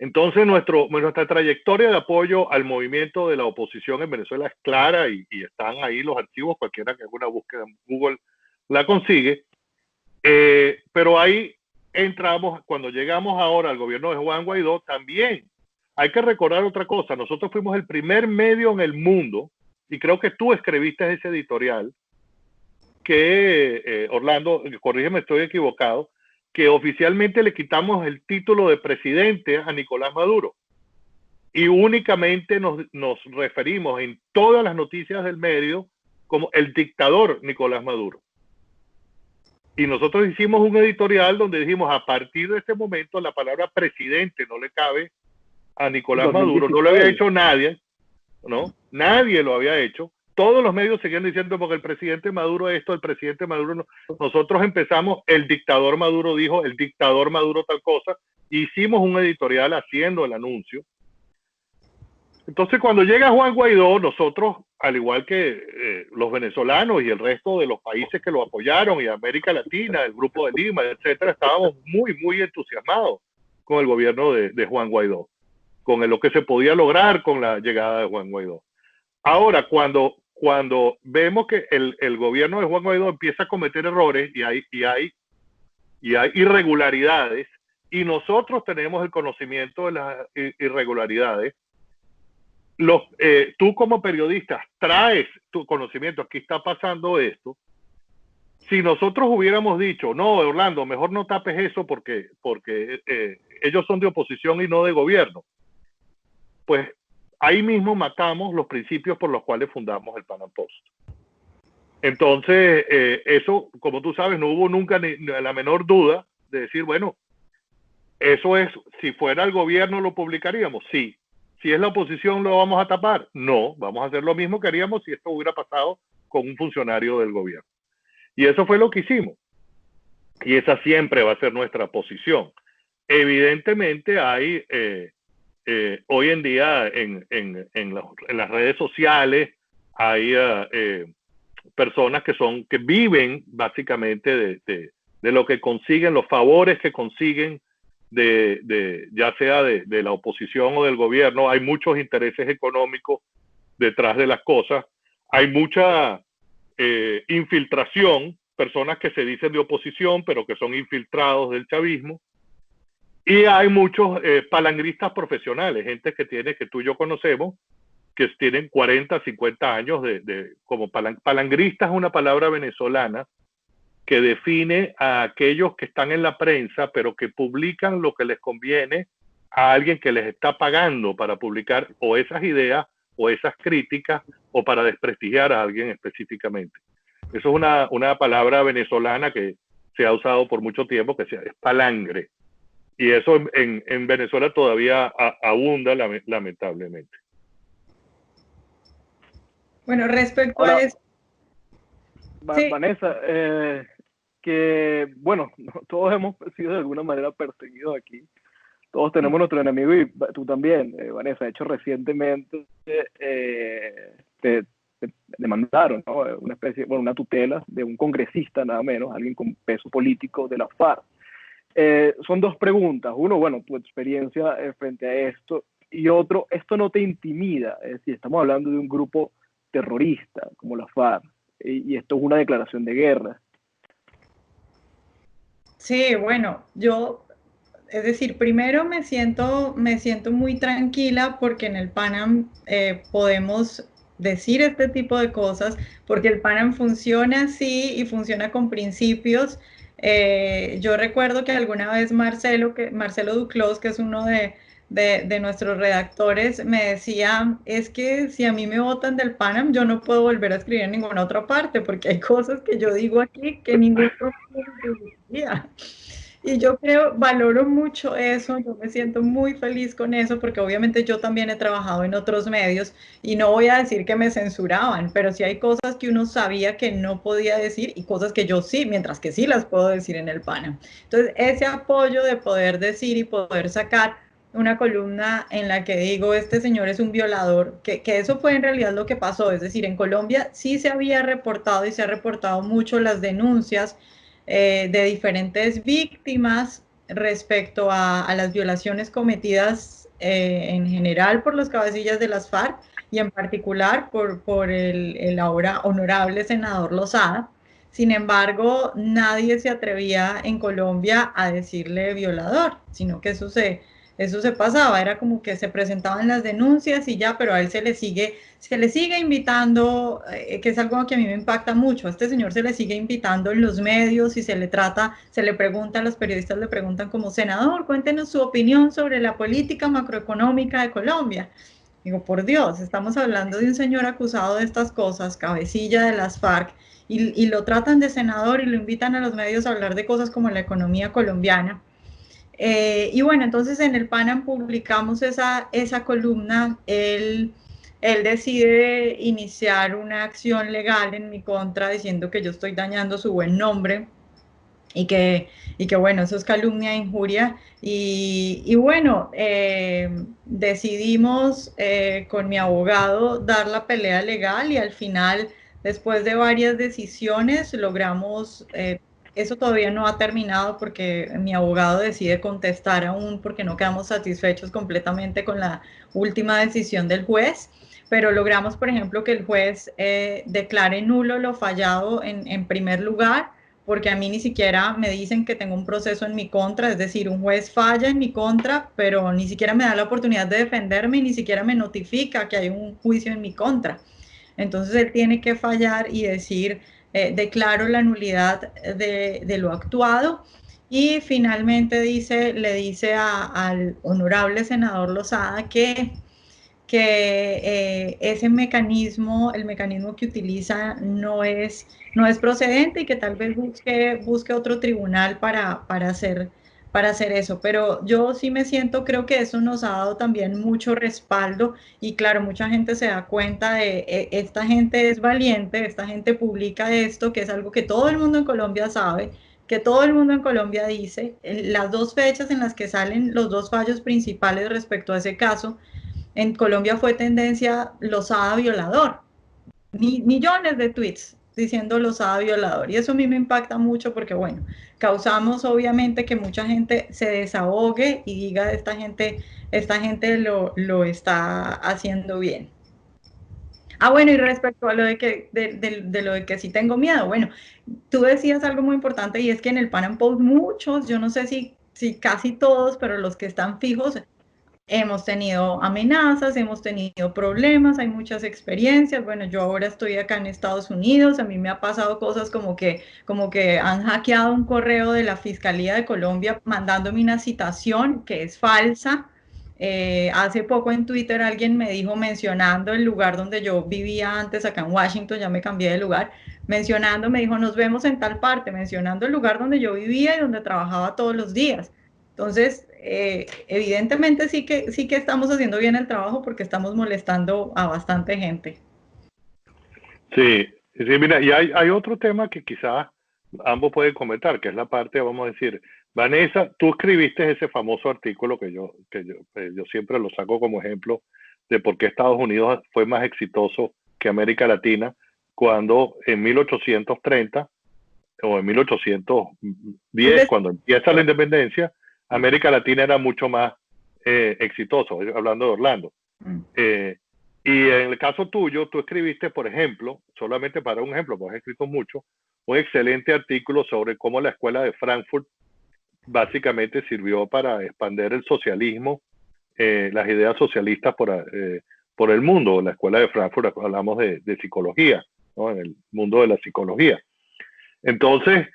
Entonces, nuestra trayectoria de apoyo al movimiento de la oposición en Venezuela es clara y están ahí los archivos, cualquiera que haga una búsqueda en Google la consigue. Pero ahí entramos, cuando llegamos ahora al gobierno de Juan Guaidó, también hay que recordar otra cosa. Nosotros fuimos el primer medio en el mundo, y creo que tú escribiste ese editorial, que, Orlando, corrígeme, estoy equivocado, que oficialmente le quitamos el título de presidente a Nicolás Maduro. y únicamente nos referimos en todas las noticias del medio como el dictador Nicolás Maduro. Y nosotros hicimos un editorial donde dijimos, a partir de este momento la palabra presidente no le cabe a Nicolás Maduro, no lo había hecho nadie, ¿no? Nadie lo había hecho. Todos los medios seguían diciendo porque el presidente Maduro esto, el presidente Maduro no. Nosotros empezamos, el dictador Maduro dijo, el dictador Maduro tal cosa, hicimos un editorial haciendo el anuncio. Entonces, cuando llega Juan Guaidó, nosotros, al igual que los venezolanos y el resto de los países que lo apoyaron, y América Latina, el Grupo de Lima, etcétera, estábamos muy, muy entusiasmados con el gobierno de Juan Guaidó, con lo que se podía lograr con la llegada de Juan Guaidó. Ahora, cuando vemos que el gobierno de Juan Guaidó empieza a cometer errores y hay irregularidades, y nosotros tenemos el conocimiento de las irregularidades, tú como periodista traes tu conocimiento, aquí está pasando esto. Si nosotros hubiéramos dicho, no, Orlando, mejor no tapes eso porque ellos son de oposición y no de gobierno, pues ahí mismo matamos los principios por los cuales fundamos el Pan Am Post. Entonces, eso, como tú sabes, no hubo nunca ni la menor duda de decir, bueno, eso es, si fuera el gobierno lo publicaríamos, sí. Si es la oposición, ¿lo vamos a tapar? No, vamos a hacer lo mismo que haríamos si esto hubiera pasado con un funcionario del gobierno. Y eso fue lo que hicimos. Y esa siempre va a ser nuestra posición. Evidentemente hay, hoy en día en las redes sociales, hay personas que viven básicamente de lo que consiguen, los favores que consiguen, ya sea de la oposición o del gobierno. Hay muchos intereses económicos detrás de las cosas, hay mucha infiltración, personas que se dicen de oposición pero que son infiltrados del chavismo, y hay muchos palangristas profesionales, gente que tú y yo conocemos, que tienen 40, 50 años como palangrista es una palabra venezolana que define a aquellos que están en la prensa, pero que publican lo que les conviene a alguien que les está pagando para publicar o esas ideas o esas críticas o para desprestigiar a alguien específicamente. Eso es una palabra venezolana que se ha usado por mucho tiempo, que es palangre. Y eso en Venezuela todavía abunda, lamentablemente. Bueno, respecto a eso... Sí. Vanessa, que bueno, todos hemos sido de alguna manera perseguidos aquí. Todos tenemos nuestro enemigo y tú también, Vanessa. De hecho, recientemente te demandaron, ¿no? Una tutela de un congresista, nada menos, alguien con peso político de la FARC. Son dos preguntas. Uno, bueno, tu experiencia frente a esto, y otro, ¿esto no te intimida? Es decir, estamos hablando de un grupo terrorista como la FARC, y esto es una declaración de guerra. Sí, bueno, es decir, primero me siento muy tranquila porque en el Pan Am podemos decir este tipo de cosas, porque el Pan Am funciona así y funciona con principios. Yo recuerdo que alguna vez Marcelo Duclos, que es uno de nuestros redactores, me decía, es que si a mí me votan del Pan Am, yo no puedo volver a escribir en ninguna otra parte, porque hay cosas que yo digo aquí que ningún otro diría. Y yo valoro mucho eso, yo me siento muy feliz con eso, porque obviamente yo también he trabajado en otros medios y no voy a decir que me censuraban, pero sí hay cosas que uno sabía que no podía decir y cosas que yo sí, mientras que sí las puedo decir en el Pan Am. Entonces, ese apoyo de poder decir y poder sacar una columna en la que digo, este señor es un violador, que eso fue en realidad lo que pasó. Es decir, en Colombia sí se había reportado y se ha reportado mucho las denuncias de diferentes víctimas respecto a las violaciones cometidas en general por los cabecillas de las FARC y en particular por el ahora honorable senador Lozada. Sin embargo, nadie se atrevía en Colombia a decirle violador, sino que eso se eso se pasaba, era como que se presentaban las denuncias y ya, pero a él se le sigue invitando, que es algo que a mí me impacta mucho, a este señor se le sigue invitando en los medios y se le trata, se le pregunta, los periodistas le preguntan como senador, cuéntenos su opinión sobre la política macroeconómica de Colombia. Digo, por Dios, estamos hablando de un señor acusado de estas cosas, cabecilla de las FARC, y lo tratan de senador y lo invitan a los medios a hablar de cosas como la economía colombiana. Y bueno, entonces en el PANAM publicamos esa columna, él decide iniciar una acción legal en mi contra diciendo que yo estoy dañando su buen nombre y que bueno, eso es calumnia e injuria. Y bueno, decidimos con mi abogado dar la pelea legal y al final, después de varias decisiones, logramos, eso todavía no ha terminado porque mi abogado decide contestar aún porque no quedamos satisfechos completamente con la última decisión del juez. Pero logramos, por ejemplo, que el juez declare nulo lo fallado en primer lugar, porque a mí ni siquiera me dicen que tengo un proceso en mi contra, es decir, un juez falla en mi contra, pero ni siquiera me da la oportunidad de defenderme y ni siquiera me notifica que hay un juicio en mi contra. Entonces él tiene que fallar y decir, declaro la nulidad de lo actuado. Y finalmente le dice al honorable senador Lozada que ese mecanismo, el mecanismo que utiliza no es procedente y que tal vez busque otro tribunal para hacer eso. Pero yo sí me siento, creo que eso nos ha dado también mucho respaldo y claro, mucha gente se da cuenta de esta gente es valiente, esta gente publica esto, que es algo que todo el mundo en Colombia sabe, que todo el mundo en Colombia dice. Las dos fechas en las que salen los dos fallos principales respecto a ese caso, en Colombia fue tendencia Lozada violador, millones de tweets diciendo Lozada violador, y eso a mí me impacta mucho porque, bueno, causamos obviamente que mucha gente se desahogue y diga, esta gente lo está haciendo bien. Ah, bueno, y respecto a lo de lo de que sí tengo miedo, bueno, tú decías algo muy importante y es que en el Pan Am Post muchos, yo no sé si casi todos, pero los que están fijos, hemos tenido amenazas, hemos tenido problemas, hay muchas experiencias. Bueno, yo ahora estoy acá en Estados Unidos, a mí me ha pasado cosas como que han hackeado un correo de la Fiscalía de Colombia mandándome una citación que es falsa. Hace poco en Twitter alguien me dijo, mencionando el lugar donde yo vivía antes, acá en Washington, ya me cambié de lugar, mencionando, me dijo, nos vemos en tal parte, mencionando el lugar donde yo vivía y donde trabajaba todos los días. Entonces, evidentemente sí que estamos haciendo bien el trabajo porque estamos molestando a bastante gente. Sí, sí, mira, y hay otro tema que quizás ambos pueden comentar, que es la parte, vamos a decir, Vanessa, tú escribiste ese famoso artículo que yo siempre lo saco como ejemplo de por qué Estados Unidos fue más exitoso que América Latina cuando en 1830 o en 1810, cuando empieza la independencia, América Latina era mucho más exitoso, hablando de Orlando. Y en el caso tuyo, tú escribiste, por ejemplo, solamente para un ejemplo, porque has escrito mucho, un excelente artículo sobre cómo la escuela de Frankfurt básicamente sirvió para expandir el socialismo, las ideas socialistas por el mundo. La escuela de Frankfurt, hablamos de psicología, ¿no? En el mundo de la psicología. Entonces,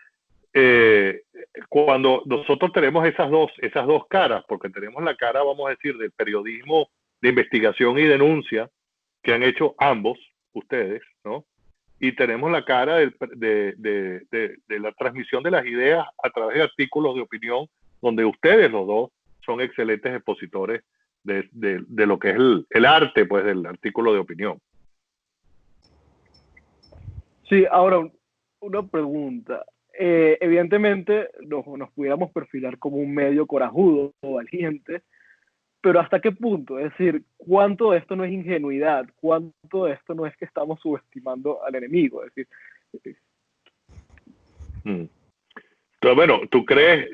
cuando nosotros tenemos esas dos caras, porque tenemos la cara, vamos a decir, del periodismo de investigación y denuncia que han hecho ambos ustedes, ¿no? Y tenemos la cara de la transmisión de las ideas a través de artículos de opinión, donde ustedes los dos son excelentes expositores de lo que es el arte, pues, del artículo de opinión. Sí, ahora una pregunta. Evidentemente nos pudiéramos perfilar como un medio corajudo o valiente, pero ¿hasta qué punto? Es decir, ¿cuánto de esto no es ingenuidad? ¿Cuánto de esto no es que estamos subestimando al enemigo? Es decir, Pero bueno, tú crees,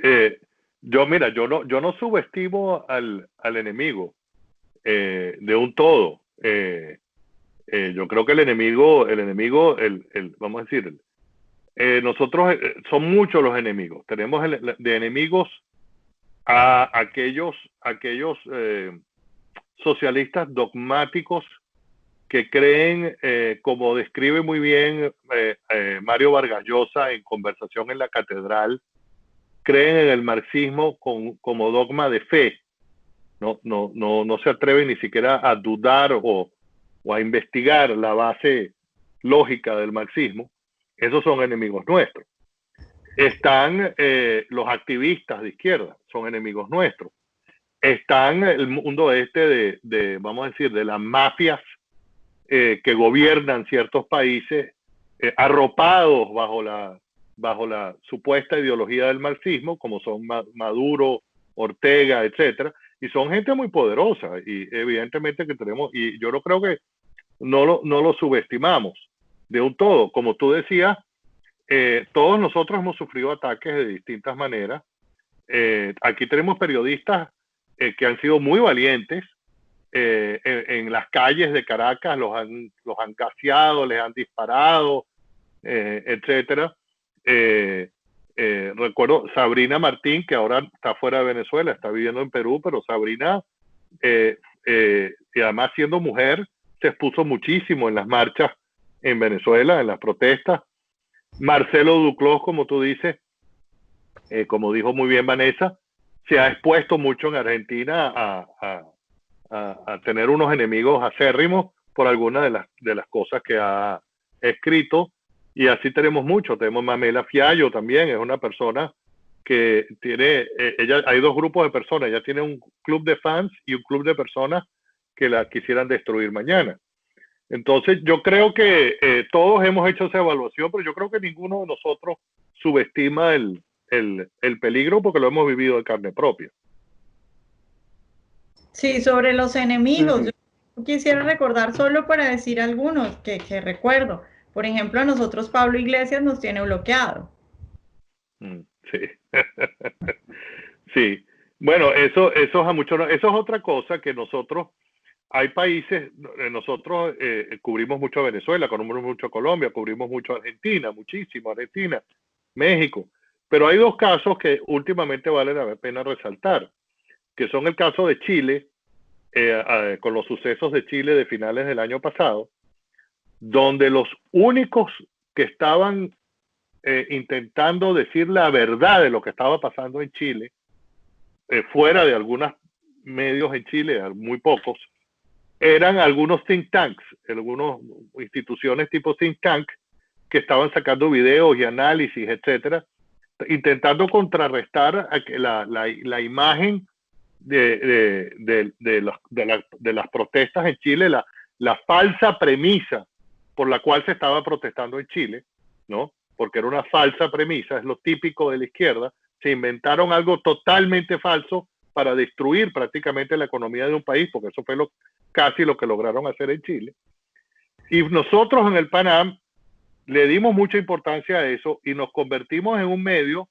yo no subestimo al enemigo de un todo. Yo creo que el enemigo, vamos a decir, nosotros son muchos los enemigos. Tenemos de enemigos a aquellos socialistas dogmáticos que creen, como describe muy bien Mario Vargas Llosa en Conversación en la Catedral, creen en el marxismo como dogma de fe. No se atreven ni siquiera a dudar o a investigar la base lógica del marxismo. Esos son enemigos nuestros. Están los activistas de izquierda, son enemigos nuestros. Están el mundo vamos a decir, de las mafias que gobiernan ciertos países, arropados bajo la supuesta ideología del marxismo, como son Maduro, Ortega, etcétera, y son gente muy poderosa, y evidentemente que tenemos, y yo no creo que no lo subestimamos de un todo. Como tú decías, todos nosotros hemos sufrido ataques de distintas maneras. Aquí tenemos periodistas que han sido muy valientes, en las calles de Caracas los han gaseado, les han disparado, etcétera. Recuerdo Sabrina Martín, que ahora está fuera de Venezuela, está viviendo en Perú, pero Sabrina, y además siendo mujer, se expuso muchísimo en las marchas en Venezuela, en las protestas. Marcelo Duclos, como tú dices, como dijo muy bien Vanessa, se ha expuesto mucho en Argentina a tener unos enemigos acérrimos por algunas de las cosas que ha escrito, y así tenemos mucho. Tenemos Mamela Fiallo también, es una persona que tiene, hay dos grupos de personas, ella tiene un club de fans y un club de personas que la quisieran destruir mañana. Entonces yo creo que todos hemos hecho esa evaluación, pero yo creo que ninguno de nosotros subestima el peligro, porque lo hemos vivido de carne propia. Sí, sobre los enemigos, yo quisiera recordar solo para decir algunos que recuerdo. Por ejemplo, a nosotros Pablo Iglesias nos tiene bloqueado. Sí. Sí. Bueno, eso es otra cosa que nosotros, hay países, nosotros cubrimos mucho a Venezuela, cubrimos mucho a Colombia, cubrimos mucho a Argentina, muchísimo Argentina, México, pero hay dos casos que últimamente vale la pena resaltar, que son el caso de Chile, con los sucesos de Chile de finales del año pasado, donde los únicos que estaban intentando decir la verdad de lo que estaba pasando en Chile, fuera de algunos medios en Chile, muy pocos, eran algunos think tanks, algunas instituciones tipo think tank, que estaban sacando videos y análisis, etcétera, intentando contrarrestar la imagen de las protestas en Chile, la falsa premisa por la cual se estaba protestando en Chile, ¿no? Porque era una falsa premisa, es lo típico de la izquierda. Se inventaron algo totalmente falso para destruir prácticamente la economía de un país, porque eso fue casi lo que lograron hacer en Chile. Y nosotros en el PANAM le dimos mucha importancia a eso y nos convertimos en un medio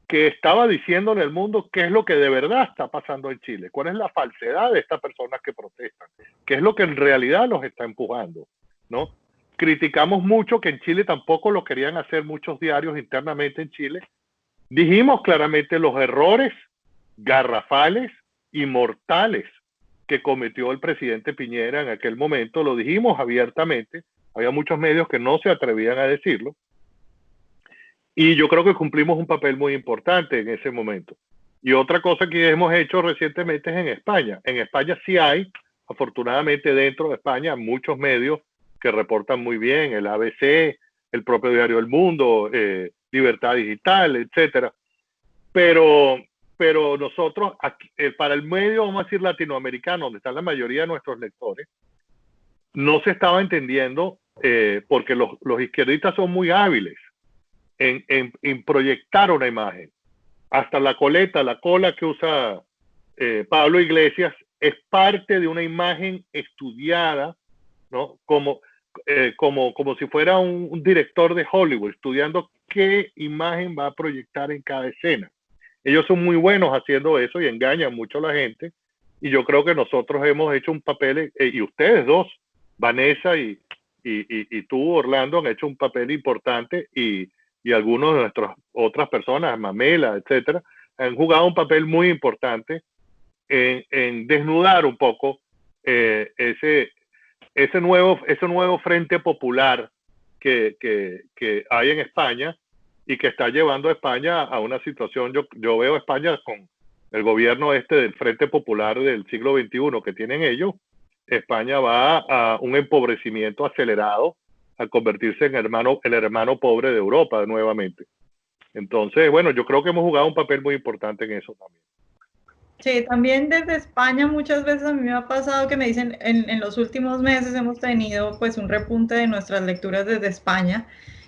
que estaba diciéndole al mundo qué es lo que de verdad está pasando en Chile, cuál es la falsedad de estas personas que protestan, qué es lo que en realidad los está empujando, ¿no? Criticamos mucho que en Chile tampoco lo querían hacer muchos diarios internamente en Chile. Dijimos claramente los errores garrafales y mortales que cometió el presidente Piñera en aquel momento, lo dijimos abiertamente, había muchos medios que no se atrevían a decirlo, y yo creo que cumplimos un papel muy importante en ese momento. Y otra cosa que hemos hecho recientemente es en España. En España sí hay, afortunadamente dentro de España, muchos medios que reportan muy bien, el ABC, el propio diario El Mundo, Libertad Digital, etcétera. Pero nosotros, aquí, para el medio, vamos a decir, latinoamericano, donde están la mayoría de nuestros lectores, no se estaba entendiendo, porque los izquierdistas son muy hábiles en proyectar una imagen. Hasta la cola que usa Pablo Iglesias es parte de una imagen estudiada, ¿no? Como si fuera un director de Hollywood, estudiando qué imagen va a proyectar en cada escena. Ellos son muy buenos haciendo eso y engañan mucho a la gente. Y yo creo que nosotros hemos hecho un papel, y ustedes dos, Vanessa y tú, Orlando, han hecho un papel importante, y algunos de nuestras otras personas, Mamela, etcétera, han jugado un papel muy importante en desnudar un poco ese nuevo frente popular que hay en España y que está llevando a España a una situación. Yo veo a España con el gobierno del Frente Popular del siglo XXI que tienen ellos. España va a un empobrecimiento acelerado, a convertirse en el hermano pobre de Europa nuevamente. Entonces, bueno, yo creo que hemos jugado un papel muy importante en eso también. Sí, también desde España muchas veces a mí me ha pasado que me dicen, en los últimos meses hemos tenido pues un repunte de nuestras lecturas desde España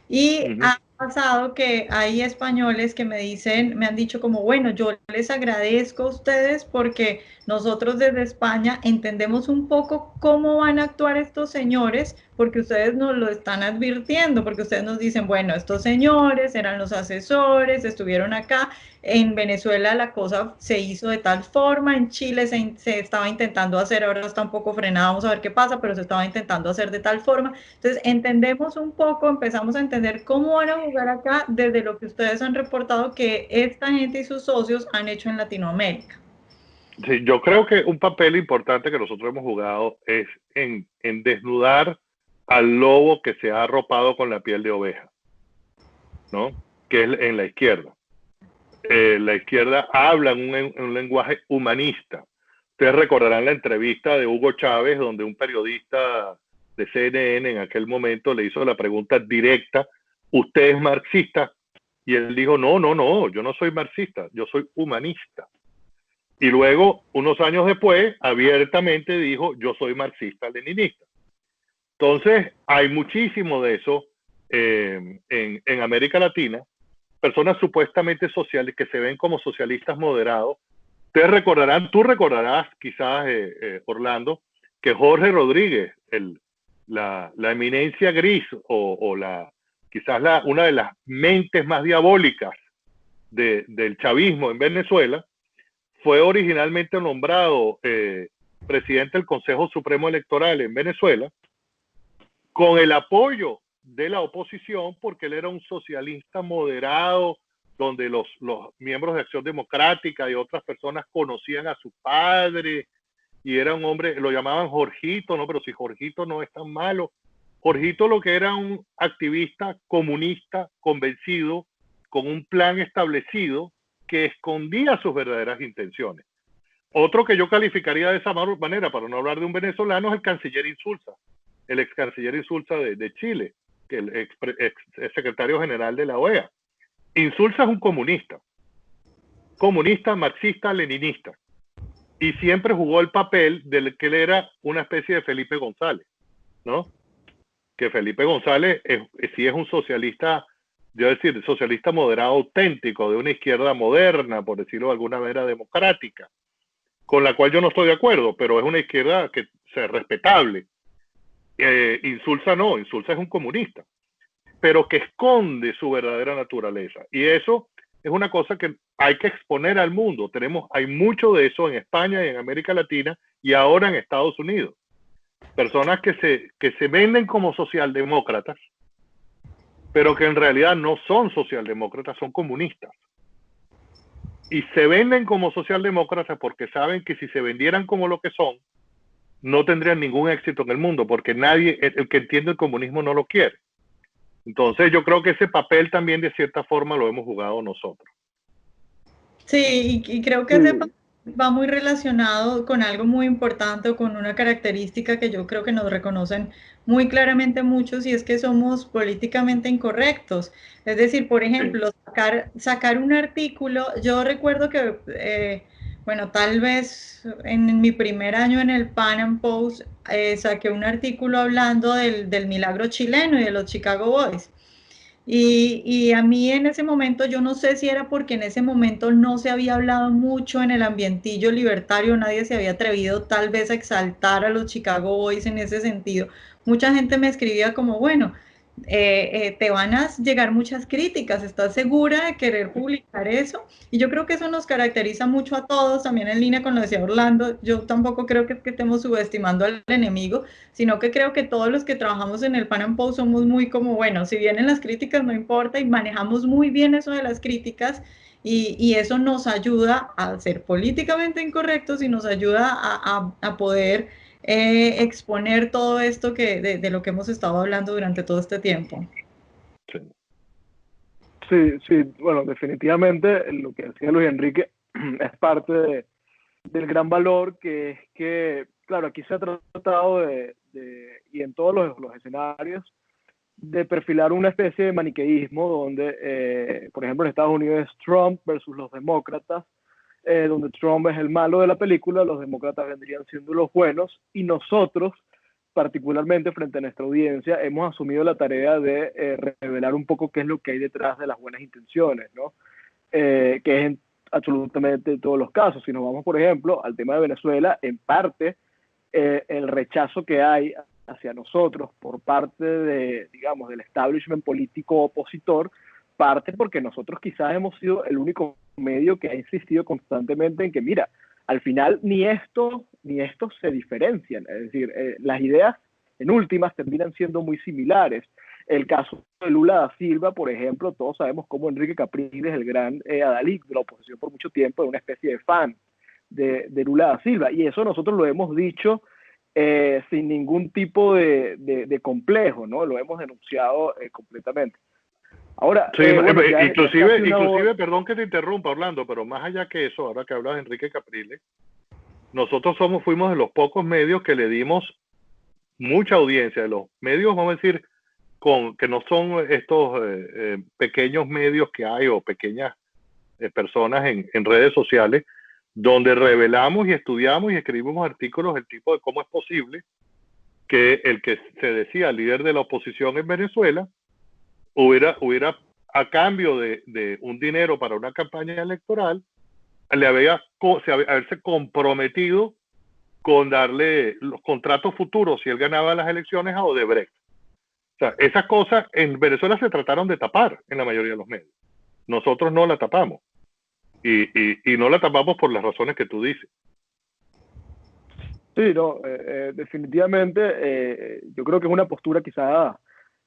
y ha pasado que hay españoles que me han dicho como, bueno, yo les agradezco a ustedes porque nosotros desde España entendemos un poco cómo van a actuar estos señores, porque ustedes nos lo están advirtiendo, porque ustedes nos dicen, bueno, estos señores eran los asesores, estuvieron acá. En Venezuela la cosa se hizo de tal forma, en Chile se estaba intentando hacer, ahora está un poco frenado, vamos a ver qué pasa, pero se estaba intentando hacer de tal forma. Entonces entendemos un poco, empezamos a entender cómo van a jugar acá desde lo que ustedes han reportado que esta gente y sus socios han hecho en Latinoamérica. Sí, yo creo que un papel importante que nosotros hemos jugado es en desnudar al lobo que se ha arropado con la piel de oveja, ¿no? Que es en la izquierda. La izquierda habla en un lenguaje humanista. Ustedes recordarán la entrevista de Hugo Chávez, donde un periodista de CNN en aquel momento le hizo la pregunta directa, ¿usted es marxista? Y él dijo, no, yo no soy marxista, yo soy humanista. Y luego, unos años después, abiertamente dijo, yo soy marxista-leninista. Entonces, hay muchísimo de eso en América Latina, personas supuestamente sociales que se ven como socialistas moderados. Ustedes recordarán, tú recordarás quizás, Orlando, que Jorge Rodríguez, la eminencia gris o quizás una de las mentes más diabólicas del chavismo en Venezuela, fue originalmente nombrado presidente del Consejo Supremo Electoral en Venezuela con el apoyo de la oposición, porque él era un socialista moderado, donde los miembros de Acción Democrática y otras personas conocían a su padre, y era un hombre, lo llamaban Jorgito, ¿no? Pero si Jorgito no es tan malo. Jorgito lo que era un activista comunista convencido, con un plan establecido, que escondía sus verdaderas intenciones. Otro que yo calificaría de esa manera, para no hablar de un venezolano, es el canciller Insulza, el ex canciller Insulza de Chile, que el ex secretario general de la OEA. Insulza es un comunista, marxista, leninista, y siempre jugó el papel del que él era una especie de Felipe González, ¿no? Que Felipe González sí es un socialista, yo decir, socialista moderado auténtico, de una izquierda moderna, por decirlo de alguna manera, democrática, con la cual yo no estoy de acuerdo, pero es una izquierda que es respetable. Insulza no, Insulza es un comunista, pero que esconde su verdadera naturaleza. Y eso es una cosa que hay que exponer al mundo. Hay mucho de eso en España y en América Latina y ahora en Estados Unidos. Personas que se venden como socialdemócratas, pero que en realidad no son socialdemócratas, son comunistas. Y se venden como socialdemócratas porque saben que si se vendieran como lo que son, no tendrían ningún éxito en el mundo, porque nadie, el que entiende el comunismo, no lo quiere. Entonces yo creo que ese papel también de cierta forma lo hemos jugado nosotros. Sí, y creo que ese papel va muy relacionado con algo muy importante o con una característica que yo creo que nos reconocen muy claramente muchos, y es que somos políticamente incorrectos. Es decir, por ejemplo, sacar un artículo, yo recuerdo que, bueno, tal vez en mi primer año en el Pan Am Post saqué un artículo hablando del milagro chileno y de los Chicago Boys. Y a mí en ese momento, yo no sé si era porque en ese momento no se había hablado mucho en el ambientillo libertario, nadie se había atrevido tal vez a exaltar a los Chicago Boys en ese sentido. Mucha gente me escribía como, bueno, te van a llegar muchas críticas, ¿estás segura de querer publicar eso? Y yo creo que eso nos caracteriza mucho a todos, también en línea con lo que decía Orlando. Yo tampoco creo que estemos subestimando al enemigo, sino que creo que todos los que trabajamos en el Pan Am Post somos muy como, bueno, si vienen las críticas no importa, y manejamos muy bien eso de las críticas, y eso nos ayuda a ser políticamente incorrectos y nos ayuda a poder exponer todo esto de lo que hemos estado hablando durante todo este tiempo. Sí, bueno, definitivamente lo que decía Luis Enrique es parte del gran valor, que es que, claro, aquí se ha tratado y en todos los escenarios, de perfilar una especie de maniqueísmo donde, por ejemplo, en Estados Unidos es Trump versus los demócratas, donde Trump es el malo de la película, los demócratas vendrían siendo los buenos, y nosotros, particularmente frente a nuestra audiencia, hemos asumido la tarea de revelar un poco qué es lo que hay detrás de las buenas intenciones, ¿no? Que es en absolutamente todos los casos. Si nos vamos, por ejemplo, al tema de Venezuela, en parte el rechazo que hay hacia nosotros por parte digamos, del establishment político opositor, parte porque nosotros quizás hemos sido el único medio que ha insistido constantemente en que, mira, al final ni estos se diferencian, es decir, las ideas en últimas terminan siendo muy similares. El caso de Lula da Silva, por ejemplo, todos sabemos cómo Enrique Capriles, el gran adalid de la oposición por mucho tiempo, era una especie de fan de Lula da Silva, y eso nosotros lo hemos dicho sin ningún tipo de complejo, ¿no? Lo hemos denunciado completamente. Ahora, sí, bueno, inclusive, perdón que te interrumpa, Orlando, pero más allá que eso, ahora que hablas de Enrique Capriles, nosotros fuimos de los pocos medios que le dimos mucha audiencia, de los medios, vamos a decir, que no son estos pequeños medios que hay o pequeñas personas en redes sociales, donde revelamos y estudiamos y escribimos artículos del tipo de cómo es posible que el que se decía líder de la oposición en Venezuela hubiera a cambio de un dinero para una campaña electoral, haberse comprometido con darle los contratos futuros si él ganaba las elecciones a Odebrecht. O sea, esas cosas en Venezuela se trataron de tapar en la mayoría de los medios. Nosotros no la tapamos. Y no la tapamos por las razones que tú dices. Sí, no, definitivamente yo creo que es una postura quizá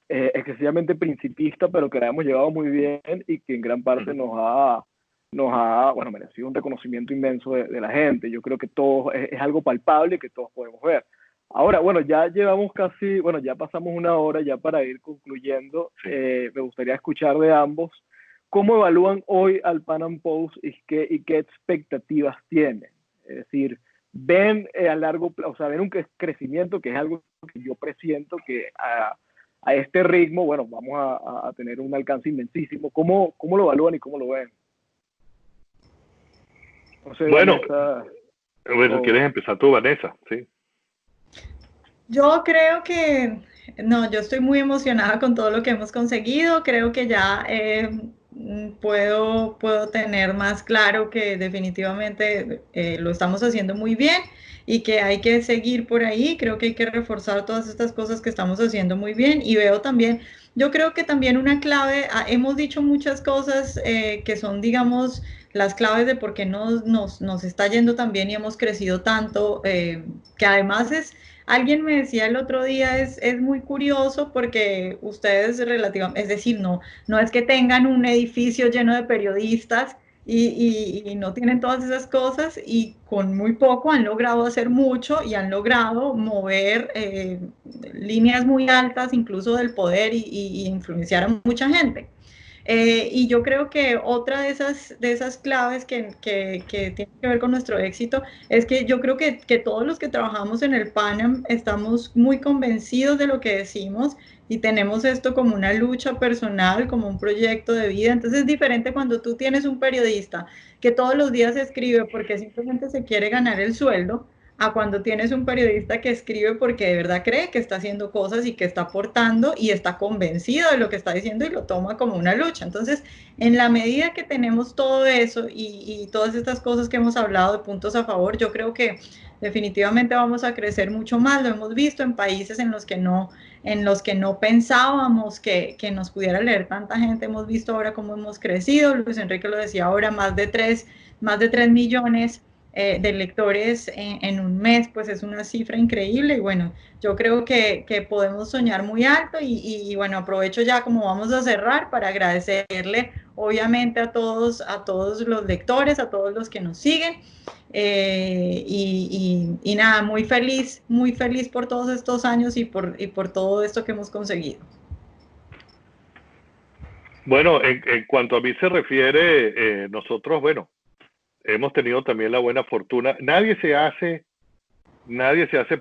excesivamente principista, pero que la hemos llevado muy bien y que en gran parte nos ha bueno, merecido un reconocimiento inmenso de la gente. Yo creo que todo es algo palpable que todos podemos ver. Ahora, bueno, ya llevamos casi, bueno, ya pasamos una hora ya para ir concluyendo. Me gustaría escuchar de ambos cómo evalúan hoy al Pan Am Post y qué expectativas tienen. Es decir, ven a largo plazo, o sea, ven un crecimiento, que es algo que yo presiento que a este ritmo, bueno, vamos a tener un alcance inmensísimo. ¿Cómo lo evalúan y cómo lo ven? No sé, bueno, Vanessa, ¿quieres empezar tú, Vanessa? Sí. Yo creo que, no, yo estoy muy emocionada con todo lo que hemos conseguido. Creo que ya puedo tener más claro que definitivamente lo estamos haciendo muy bien y que hay que seguir por ahí. Creo que hay que reforzar todas estas cosas que estamos haciendo muy bien. Y veo también, yo creo que también una clave, hemos dicho muchas cosas que son, digamos, las claves de por qué nos está yendo tan bien y hemos crecido tanto, que además alguien me decía el otro día, es muy curioso porque ustedes relativamente, es decir, no es que tengan un edificio lleno de periodistas y no tienen todas esas cosas, y con muy poco han logrado hacer mucho y han logrado mover líneas muy altas incluso del poder y influenciar a mucha gente. Y yo creo que otra de esas claves que tiene que ver con nuestro éxito es que yo creo que todos los que trabajamos en el Pan estamos muy convencidos de lo que decimos y tenemos esto como una lucha personal, como un proyecto de vida. Entonces es diferente cuando tú tienes un periodista que todos los días escribe porque simplemente se quiere ganar el sueldo, a cuando tienes un periodista que escribe porque de verdad cree que está haciendo cosas y que está aportando y está convencido de lo que está diciendo y lo toma como una lucha. Entonces, en la medida que tenemos todo eso y todas estas cosas que hemos hablado de puntos a favor, yo creo que definitivamente vamos a crecer mucho más. Lo hemos visto en países en los que no pensábamos que nos pudiera leer tanta gente. Hemos visto ahora cómo hemos crecido. Luis Enrique lo decía ahora, más de 3 millones de lectores en un mes, pues es una cifra increíble. Y bueno, yo creo que podemos soñar muy alto y bueno, aprovecho ya como vamos a cerrar para agradecerle obviamente a todos los lectores, a todos los que nos siguen. Y nada, muy feliz por todos estos años y por todo esto que hemos conseguido. Bueno, en cuanto a mí se refiere, nosotros, bueno, hemos tenido también la buena fortuna. Nadie se hace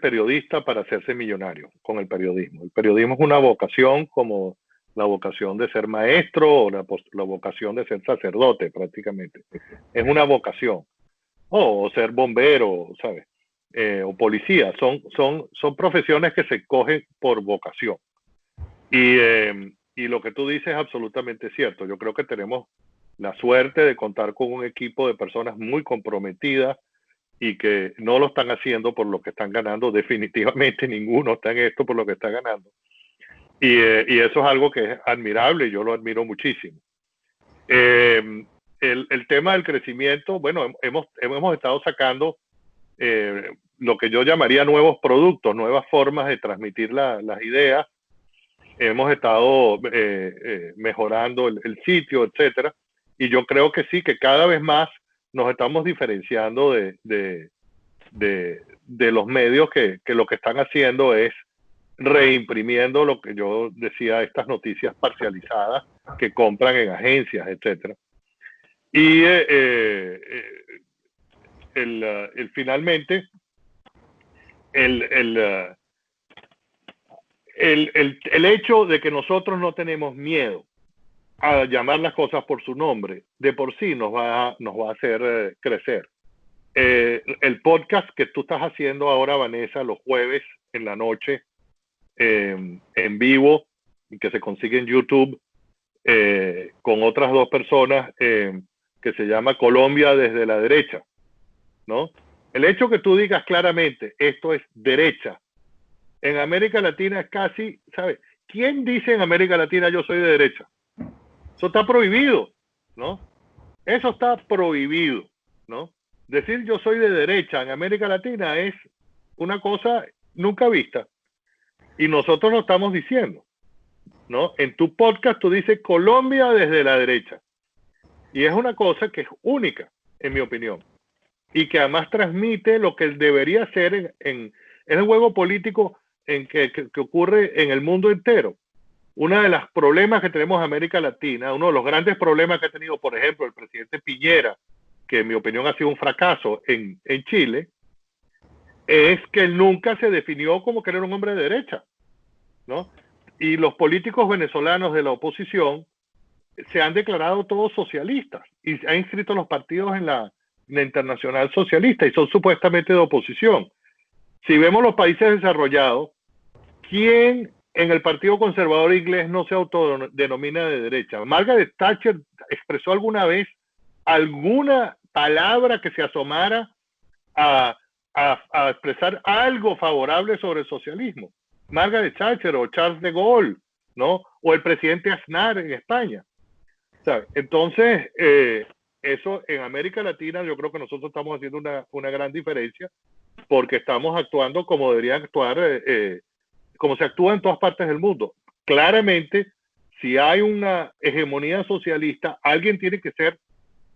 periodista para hacerse millonario con el periodismo. El periodismo es una vocación como la vocación de ser maestro o la vocación de ser sacerdote prácticamente. Es una vocación. O ser bombero, ¿sabes? O policía. Son profesiones que se cogen por vocación. Y lo que tú dices es absolutamente cierto. Yo creo que tenemos la suerte de contar con un equipo de personas muy comprometidas y que no lo están haciendo por lo que están ganando. Definitivamente ninguno está en esto por lo que está ganando. Y eso es algo que es admirable y yo lo admiro muchísimo. El tema del crecimiento, bueno, hemos estado sacando lo que yo llamaría nuevos productos, nuevas formas de transmitir las ideas. Hemos estado mejorando el sitio, etcétera. Y yo creo que sí, que cada vez más nos estamos diferenciando de los medios que lo que están haciendo es reimprimiendo lo que yo decía, estas noticias parcializadas que compran en agencias, etcétera. Y finalmente, el hecho de que nosotros no tenemos miedo a llamar las cosas por su nombre, de por sí nos va a hacer crecer. El podcast que tú estás haciendo ahora, Vanessa, los jueves en la noche, en vivo, que se consigue en YouTube, con otras dos personas, que se llama Colombia desde la derecha, ¿no? El hecho que tú digas claramente, esto es derecha, en América Latina es casi, ¿sabes? ¿Quién dice en América Latina yo soy de derecha? Eso está prohibido, ¿no? Eso está prohibido, ¿no? Decir yo soy de derecha en América Latina es una cosa nunca vista. Y nosotros lo estamos diciendo, ¿no? En tu podcast tú dices Colombia desde la derecha. Y es una cosa que es única, en mi opinión. Y que además transmite lo que debería ser en el juego político que ocurre en el mundo entero. Uno de los problemas que tenemos en América Latina, uno de los grandes problemas que ha tenido, por ejemplo, el presidente Piñera, que en mi opinión ha sido un fracaso en Chile, es que él nunca se definió como que era un hombre de derecha, ¿no? Y los políticos venezolanos de la oposición se han declarado todos socialistas y se han inscrito los partidos en la Internacional Socialista y son supuestamente de oposición. Si vemos los países desarrollados, ¿quién en el Partido Conservador Inglés no se autodenomina de derecha? Margaret Thatcher expresó alguna vez alguna palabra que se asomara a expresar algo favorable sobre el socialismo. Margaret Thatcher o Charles de Gaulle, ¿no? O el presidente Aznar en España. ¿Sabe? Entonces, eso en América Latina yo creo que nosotros estamos haciendo una gran diferencia porque estamos actuando como deberían actuar, como se actúa en todas partes del mundo. Claramente, si hay una hegemonía socialista, alguien tiene que ser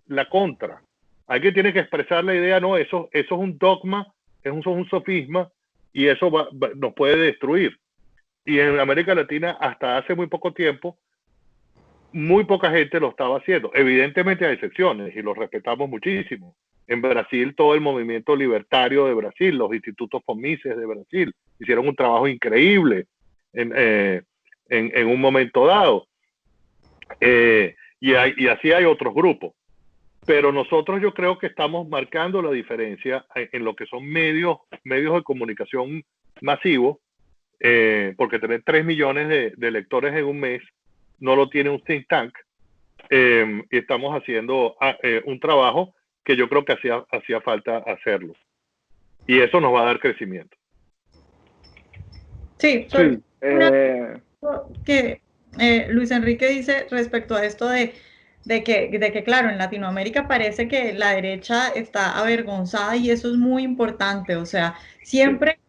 la contra. Alguien tiene que expresar la idea, no, eso es un dogma, eso es un sofisma y eso nos puede destruir. Y en América Latina, hasta hace muy poco tiempo, muy poca gente lo estaba haciendo. Evidentemente hay excepciones y los respetamos muchísimo. En Brasil, todo el movimiento libertario de Brasil, los institutos Fomises de Brasil, hicieron un trabajo increíble en un momento dado. Y así hay otros grupos. Pero nosotros yo creo que estamos marcando la diferencia en lo que son medios de comunicación masivos, porque tener 3 millones de lectores en un mes no lo tiene un think tank, y estamos haciendo un trabajo que yo creo que hacía falta hacerlo. Y eso nos va a dar crecimiento. Sí, que Luis Enrique dice respecto a esto de que, claro, en Latinoamérica parece que la derecha está avergonzada y eso es muy importante, o sea, siempre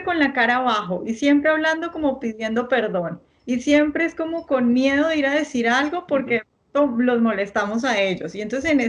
con la cara abajo y siempre hablando como pidiendo perdón y siempre es como con miedo de ir a decir algo porque esto los molestamos a ellos. Y entonces en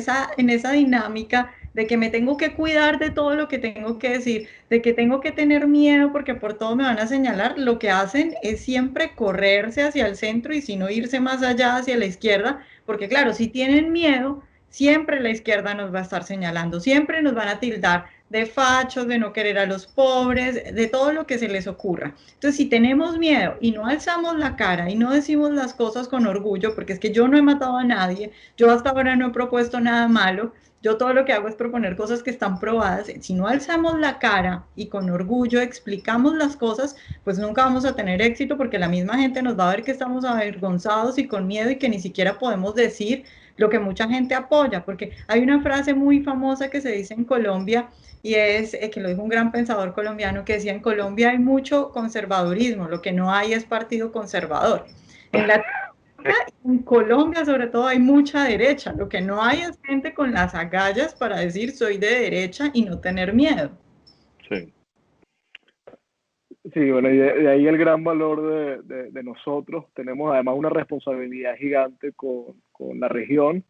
esa dinámica de que me tengo que cuidar de todo lo que tengo que decir, de que tengo que tener miedo porque por todo me van a señalar, lo que hacen es siempre correrse hacia el centro y si no irse más allá hacia la izquierda, porque claro, si tienen miedo, siempre la izquierda nos va a estar señalando, siempre nos van a tildar de fachos, de no querer a los pobres, de todo lo que se les ocurra. Entonces, si tenemos miedo y no alzamos la cara y no decimos las cosas con orgullo, porque es que yo no he matado a nadie, yo hasta ahora no he propuesto nada malo, yo todo lo que hago es proponer cosas que están probadas. Si no alzamos la cara y con orgullo explicamos las cosas, pues nunca vamos a tener éxito porque la misma gente nos va a ver que estamos avergonzados y con miedo y que ni siquiera podemos decir lo que mucha gente apoya, porque hay una frase muy famosa que se dice en Colombia y es que lo dijo un gran pensador colombiano que decía: en Colombia hay mucho conservadurismo, lo que no hay es partido conservador. En en Colombia sobre todo hay mucha derecha, lo que no hay es gente con las agallas para decir soy de derecha y no tener miedo. Sí. Sí, bueno, y de ahí el gran valor de nosotros. Tenemos además una responsabilidad gigante con la región.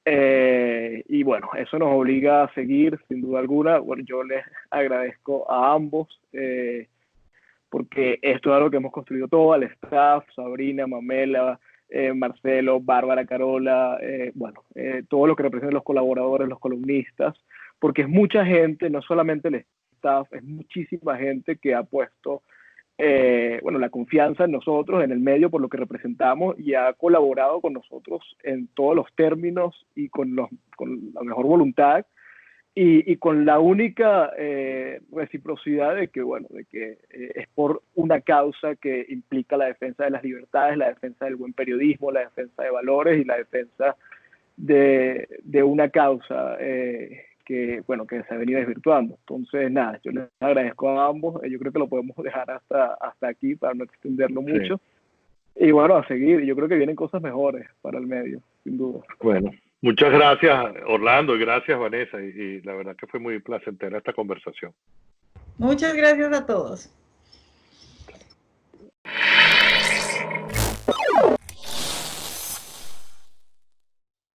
Y bueno, eso nos obliga a seguir, sin duda alguna. Bueno, yo les agradezco a ambos, porque esto es algo que hemos construido todo, al staff, Sabrina, Mamela, Marcelo, Bárbara, Carola, todo lo que representan los colaboradores, los columnistas, porque es mucha gente, no solamente el staff, es muchísima gente que ha puesto la confianza en nosotros, en el medio, por lo que representamos, y ha colaborado con nosotros en todos los términos y con la mejor voluntad y con la única reciprocidad de que es por una causa que implica la defensa de las libertades, la defensa del buen periodismo, la defensa de valores y la defensa de una causa que se ha venido desvirtuando. Entonces, nada, yo les agradezco a ambos. Yo creo que lo podemos dejar hasta aquí para no extenderlo mucho. Sí. Y bueno, a seguir. Yo creo que vienen cosas mejores para el medio, sin duda. Bueno, muchas gracias, Orlando, y gracias, Vanessa. Y la verdad que fue muy placentera esta conversación. Muchas gracias a todos.